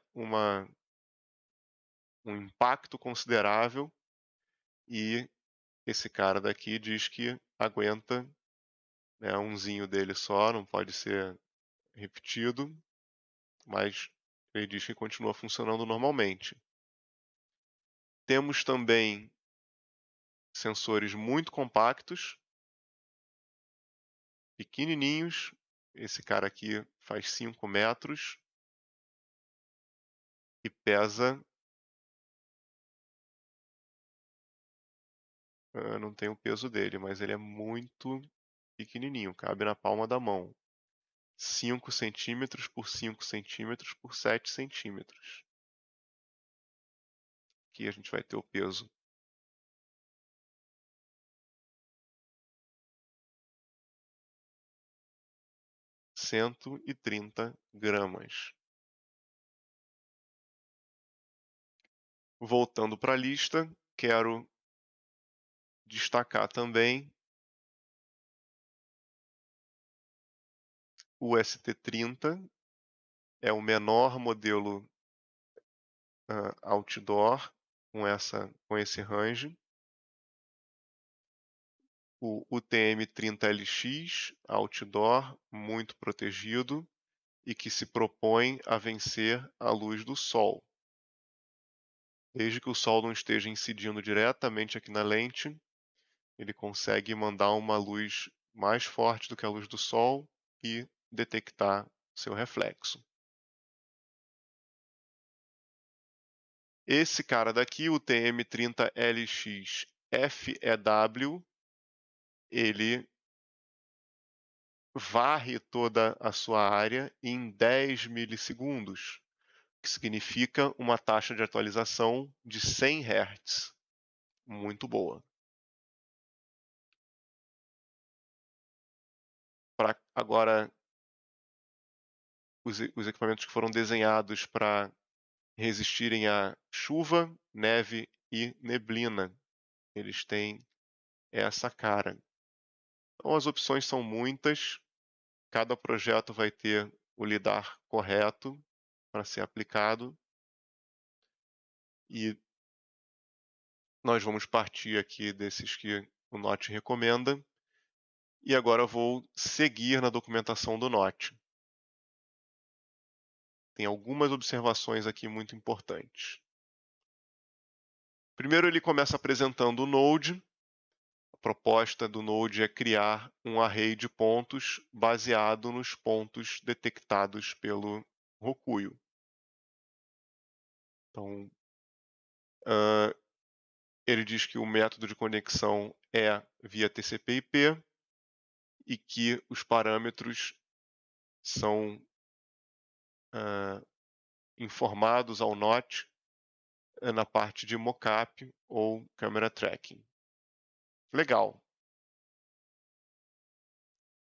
um impacto considerável e esse cara daqui diz que aguenta, né, umzinho dele só, não pode ser repetido, mas ele diz que continua funcionando normalmente. Temos também sensores muito compactos, pequenininhos. Esse cara aqui faz 5 metros e pesa, não tem o peso dele, mas ele é muito pequenininho, cabe na palma da mão. 5 centímetros por 5 centímetros por 7 centímetros. Aqui a gente vai ter o peso 130 gramas. Voltando para a lista, quero destacar também o ST30, é o menor modelo outdoor com esse range. O UTM30LX outdoor, muito protegido e que se propõe a vencer a luz do sol. Desde que o sol não esteja incidindo diretamente aqui na lente, ele consegue mandar uma luz mais forte do que a luz do sol e detectar seu reflexo. Esse cara daqui, o TM30LX FEW, ele varre toda a sua área em 10 milissegundos, que significa uma taxa de atualização de 100 Hz. Muito boa. Para agora, os equipamentos que foram desenhados para resistirem a chuva, neve e neblina. Eles têm essa cara. Então as opções são muitas, cada projeto vai ter o lidar correto para ser aplicado e nós vamos partir aqui desses que o NOT recomenda e agora eu vou seguir na documentação do NOT. Tem algumas observações aqui muito importantes. Primeiro ele começa apresentando o Node. A proposta do Node é criar um array de pontos baseado nos pontos detectados pelo Rokuyo. Então, ele diz que o método de conexão é via TCP/IP e que os parâmetros são informados ao NOT na parte de mockup ou camera tracking. Legal.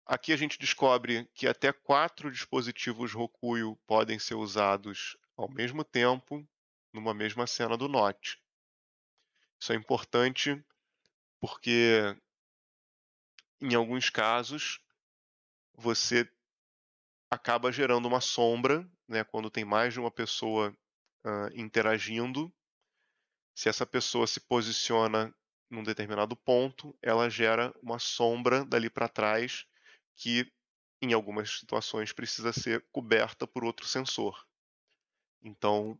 Aqui a gente descobre que até 4 dispositivos Rokuyo podem ser usados ao mesmo tempo numa mesma cena do NOT. Isso é importante porque, em alguns casos, você acaba gerando uma sombra, né, quando tem mais de uma pessoa interagindo. Se essa pessoa se posiciona num determinado ponto, ela gera uma sombra dali para trás que, em algumas situações, precisa ser coberta por outro sensor. Então,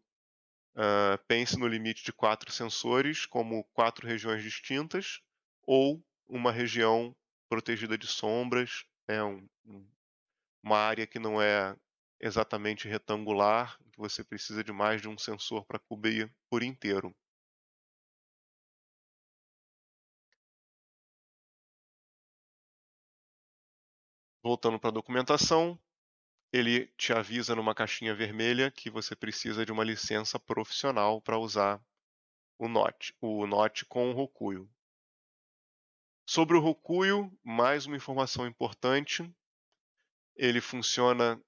pense no limite de 4 sensores como 4 regiões distintas ou uma região protegida de sombras, né, uma área que não é exatamente retangular, que você precisa de mais de um sensor para cobrir por inteiro. Voltando para a documentação, ele te avisa numa caixinha vermelha que você precisa de uma licença profissional para usar o Note com o Rokuyo. Sobre o Rokuyo, mais uma informação importante, ele funciona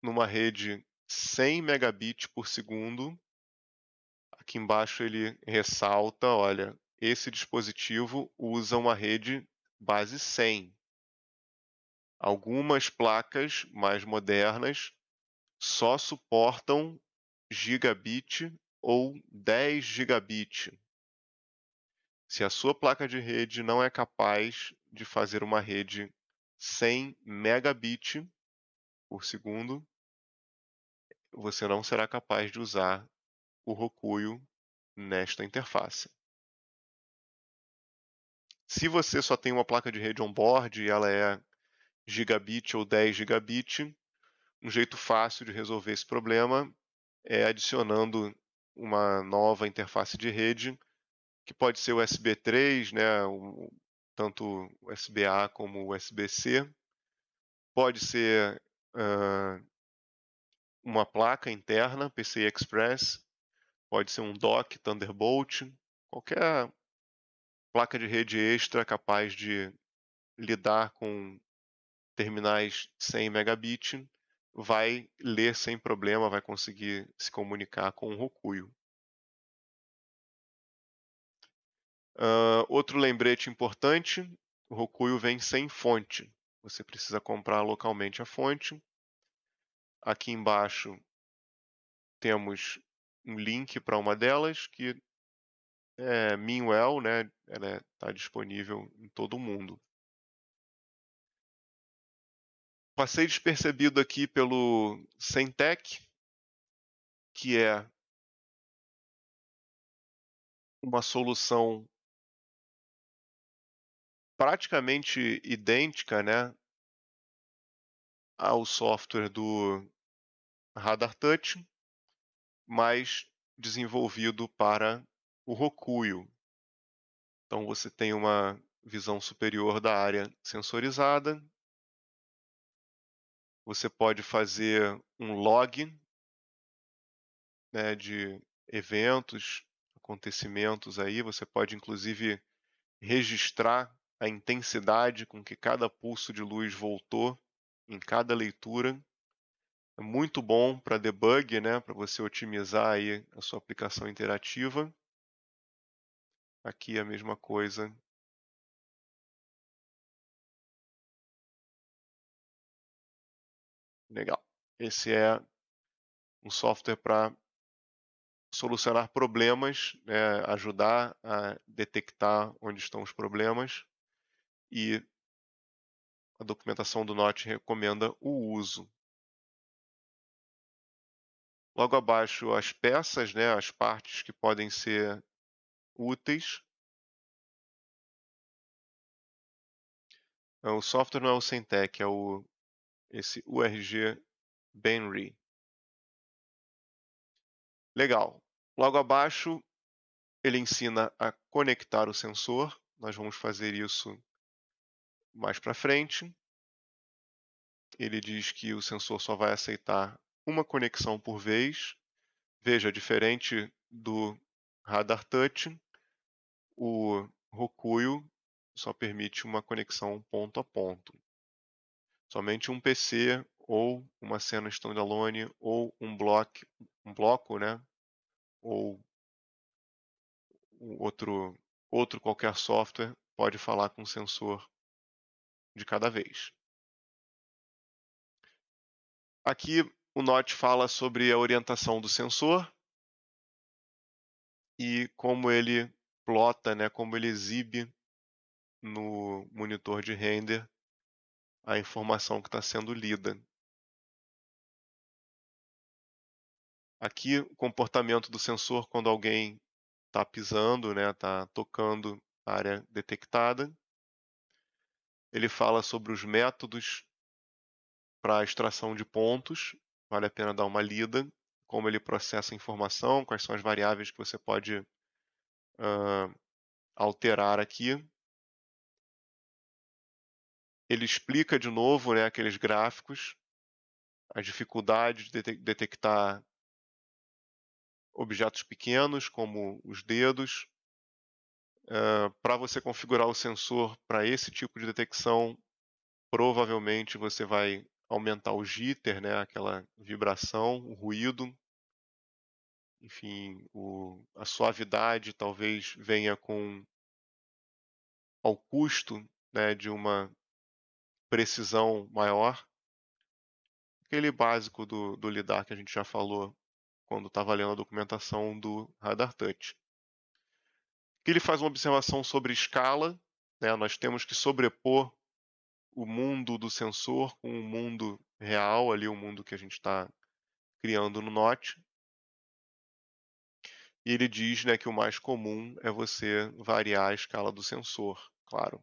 numa rede 100 megabits por segundo. Aqui embaixo ele ressalta, olha, esse dispositivo usa uma rede base 100. Algumas placas mais modernas só suportam gigabit ou 10 gigabit. Se a sua placa de rede não é capaz de fazer uma rede 100 megabit por segundo, você não será capaz de usar o Rokuyo nesta interface. Se você só tem uma placa de rede on-board e ela é gigabit ou 10 gigabit, um jeito fácil de resolver esse problema é adicionando uma nova interface de rede, que pode ser USB 3, né, tanto USB-A como USB-C. Pode ser uma placa interna, PCI Express, pode ser um dock Thunderbolt, qualquer placa de rede extra capaz de lidar com terminais 100 megabit vai ler sem problema, vai conseguir se comunicar com o Rokuyo. Outro lembrete importante, o Rokuyo vem sem fonte. Você precisa comprar localmente a fonte. Aqui embaixo temos um link para uma delas, que é Meanwell, né? Ela está disponível em todo o mundo. Passei despercebido aqui pelo Centec, que é uma solução praticamente idêntica, né, ao software do Radar Touch, mas desenvolvido para o Rokuyo. Então você tem uma visão superior da área sensorizada. Você pode fazer um log, né, de eventos, acontecimentos aí. Você pode inclusive registrar a intensidade com que cada pulso de luz voltou em cada leitura. É muito bom para debug, né, para você otimizar aí a sua aplicação interativa. Aqui a mesma coisa. Legal. Esse é um software para solucionar problemas, né, ajudar a detectar onde estão os problemas, e a documentação do Note recomenda o uso. Logo abaixo, as peças, né, as partes que podem ser úteis. O software não é o Centec, é esse URG Benry. Legal. Logo abaixo, ele ensina a conectar o sensor. Nós vamos fazer isso mais para frente. Ele diz que o sensor só vai aceitar uma conexão por vez. Veja, diferente do Radar Touch, o Rokuyo só permite uma conexão ponto a ponto. Somente um PC ou uma cena standalone ou um bloco, né? Ou outro qualquer software pode falar com o sensor de cada vez. Aqui o Note fala sobre a orientação do sensor e como ele plota, né, como ele exibe no monitor de render a informação que está sendo lida. Aqui o comportamento do sensor quando alguém está pisando, né, está tocando a área detectada. Ele fala sobre os métodos para extração de pontos, vale a pena dar uma lida, como ele processa a informação, quais são as variáveis que você pode alterar aqui. Ele explica de novo, né, aqueles gráficos, as dificuldades de detectar objetos pequenos, como os dedos. Para você configurar o sensor para esse tipo de detecção, provavelmente você vai aumentar o jitter, né, aquela vibração, o ruído. Enfim, a suavidade talvez venha ao custo, né, de uma precisão maior. Aquele básico do lidar que a gente já falou quando estava lendo a documentação do Radar Touch. Aqui ele faz uma observação sobre escala, né? Nós temos que sobrepor o mundo do sensor com o mundo real, ali o mundo que a gente está criando no Note. E ele diz, né, que o mais comum é você variar a escala do sensor, claro.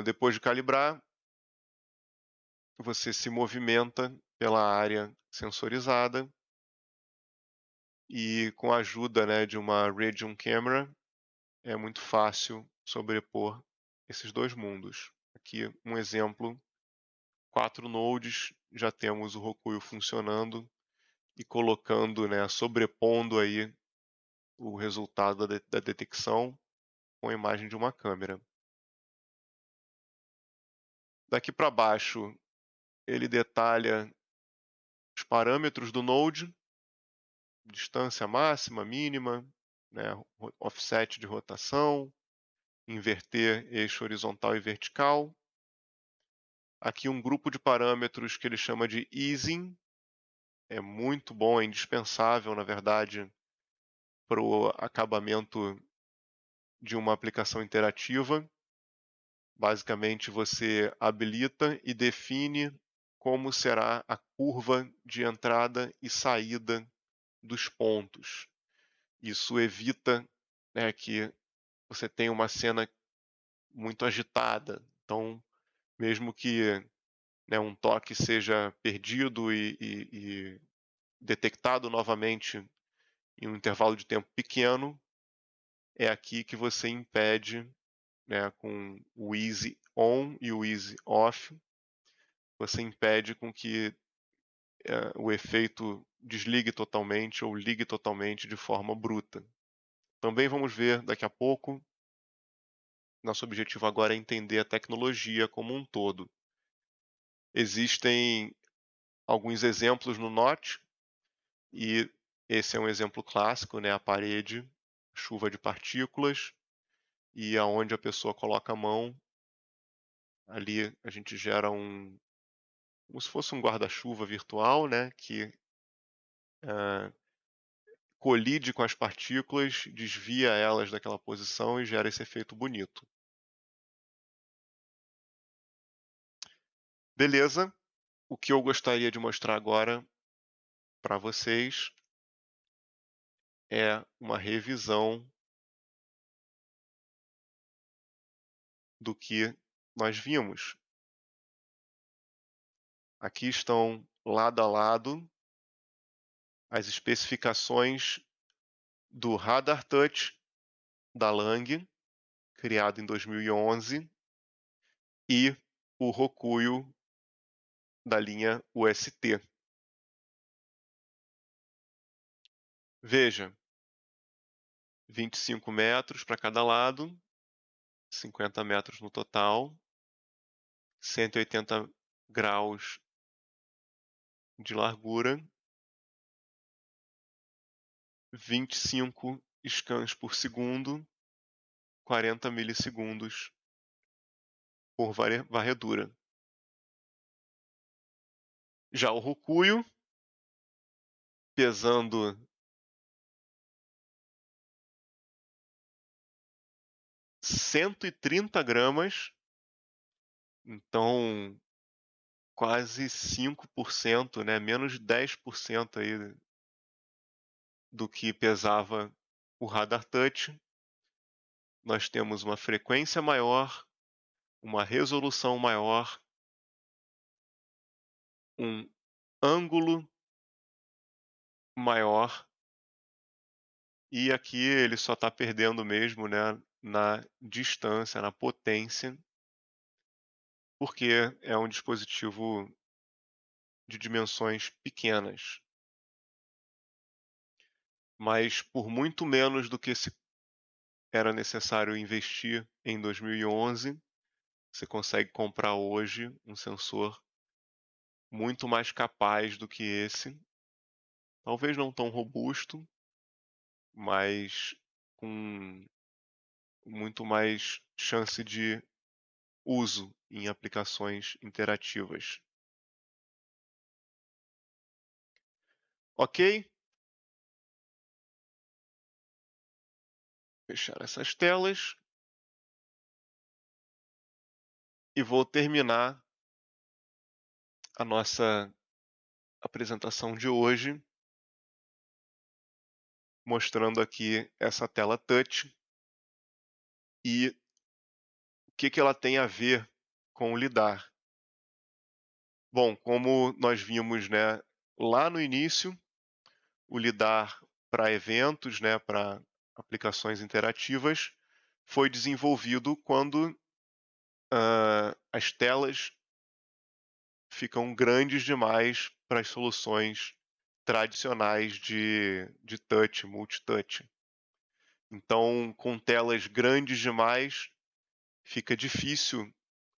Depois de calibrar, você se movimenta pela área sensorizada e com a ajuda, né, de uma Radeon Camera é muito fácil sobrepor esses dois mundos. Aqui um exemplo, 4 nodes, já temos o Rokuyo funcionando e colocando, né, sobrepondo aí o resultado da detecção com a imagem de uma câmera. Daqui para baixo, ele detalha os parâmetros do node, distância máxima, mínima, né, offset de rotação, inverter eixo horizontal e vertical. Aqui um grupo de parâmetros que ele chama de easing, é muito bom, é indispensável, na verdade, para o acabamento de uma aplicação interativa. Basicamente, você habilita e define como será a curva de entrada e saída dos pontos. Isso evita, né, que você tenha uma cena muito agitada. Então, mesmo que, né, um toque seja perdido e detectado novamente em um intervalo de tempo pequeno, é aqui que você impede, né, com o easy on e o easy off, você impede com que o efeito desligue totalmente ou ligue totalmente de forma bruta. Também vamos ver daqui a pouco. Nosso objetivo agora é entender a tecnologia como um todo. Existem alguns exemplos no Note, e esse é um exemplo clássico, né? A parede, chuva de partículas, e aonde a pessoa coloca a mão, ali a gente gera como se fosse um guarda-chuva virtual, né? Que colide com as partículas, desvia elas daquela posição e gera esse efeito bonito. Beleza? O que eu gostaria de mostrar agora para vocês é uma revisão do que nós vimos. Aqui estão lado a lado as especificações do Radar Touch da Lang, criado em 2011, e o Rokuyo da linha UST. Veja, 25 metros para cada lado, 50 metros no total, 180 graus de largura, 25 scans por segundo, 40 milissegundos por varredura. Já o Rokuyo, pesando 130 gramas, então quase 5%, né, menos de 10% aí do que pesava o Radar Touch. Nós temos uma frequência maior, uma resolução maior, um ângulo maior, e aqui ele só está perdendo mesmo, né, na distância, na potência, porque é um dispositivo de dimensões pequenas. Mas por muito menos do que era necessário investir em 2011, você consegue comprar hoje um sensor muito mais capaz do que esse, talvez não tão robusto, mas com muito mais chance de uso em aplicações interativas. Ok? Fechar essas telas e vou terminar a nossa apresentação de hoje mostrando aqui essa tela touch e o que ela tem a ver com o lidar. Bom, como nós vimos, né, lá no início, o lidar para eventos, né, para aplicações interativas, foi desenvolvido quando as telas ficam grandes demais para as soluções tradicionais de touch, multitouch. Então, com telas grandes demais, fica difícil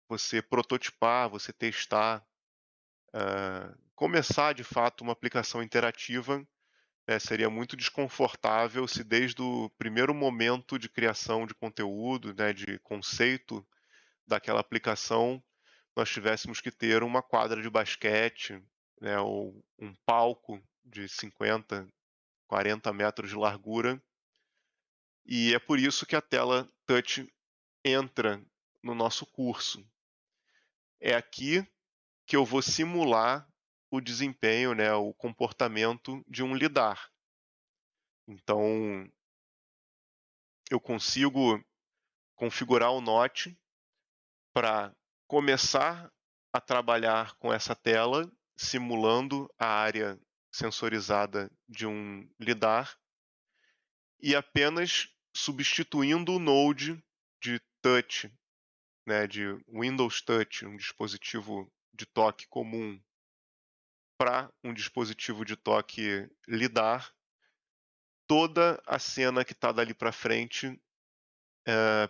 você prototipar, você testar, começar de fato uma aplicação interativa. Seria muito desconfortável se desde o primeiro momento de criação de conteúdo, né, de conceito daquela aplicação, nós tivéssemos que ter uma quadra de basquete, né, ou um palco de 50, 40 metros de largura. E é por isso que a tela touch entra no nosso curso. É aqui que eu vou simular o desempenho, né, o comportamento de um lidar. Então, eu consigo configurar o Note para começar a trabalhar com essa tela, simulando a área sensorizada de um lidar e apenas substituindo o Node de touch, né, de Windows Touch, um dispositivo de toque comum, para um dispositivo de toque lidar, toda a cena que está dali para frente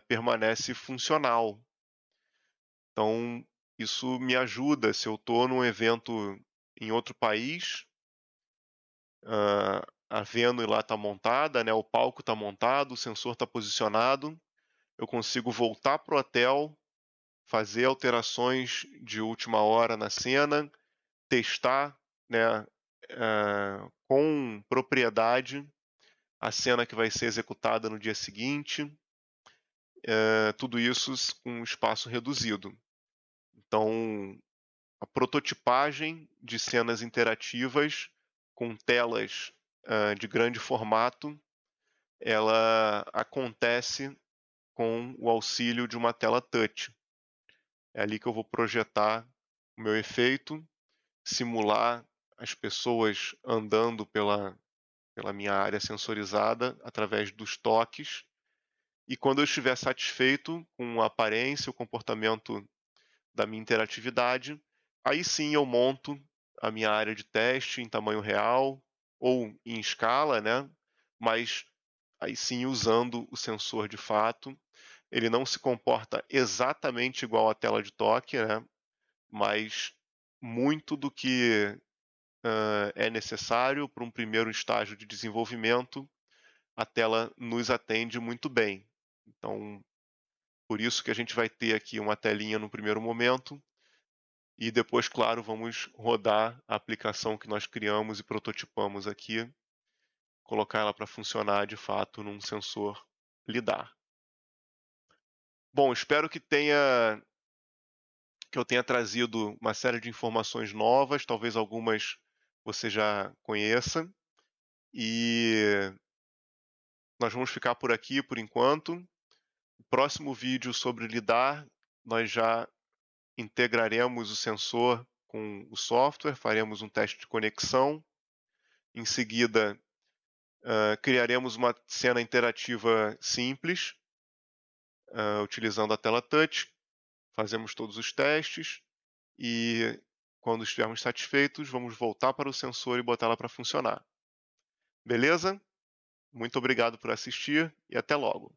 permanece funcional. Então, isso me ajuda se eu estou num evento em outro país, a Venue lá está montada, né, o palco está montado, o sensor está posicionado, eu consigo voltar para o hotel, fazer alterações de última hora na cena, testar, né, com propriedade a cena que vai ser executada no dia seguinte, tudo isso com um espaço reduzido. Então, a prototipagem de cenas interativas com telas de grande formato, ela acontece com o auxílio de uma tela touch. É ali que eu vou projetar o meu efeito, simular as pessoas andando pela minha área sensorizada através dos toques. E quando eu estiver satisfeito com a aparência, o comportamento da minha interatividade, aí sim eu monto a minha área de teste em tamanho real ou em escala, né? mas aí sim usando o sensor de fato. Ele não se comporta exatamente igual à tela de toque, né? Mas muito do que é necessário para um primeiro estágio de desenvolvimento, a tela nos atende muito bem. Então, por isso que a gente vai ter aqui uma telinha no primeiro momento, e depois, claro, vamos rodar a aplicação que nós criamos e prototipamos aqui, colocar ela para funcionar de fato num sensor LiDAR. Bom, espero que eu tenha trazido uma série de informações novas, talvez algumas você já conheça, e nós vamos ficar por aqui por enquanto. No próximo vídeo sobre LiDAR, nós já integraremos o sensor com o software, faremos um teste de conexão. Em seguida, criaremos uma cena interativa simples, utilizando a tela touch. Fazemos todos os testes e, quando estivermos satisfeitos, vamos voltar para o sensor e botá-la para funcionar. Beleza? Muito obrigado por assistir e até logo.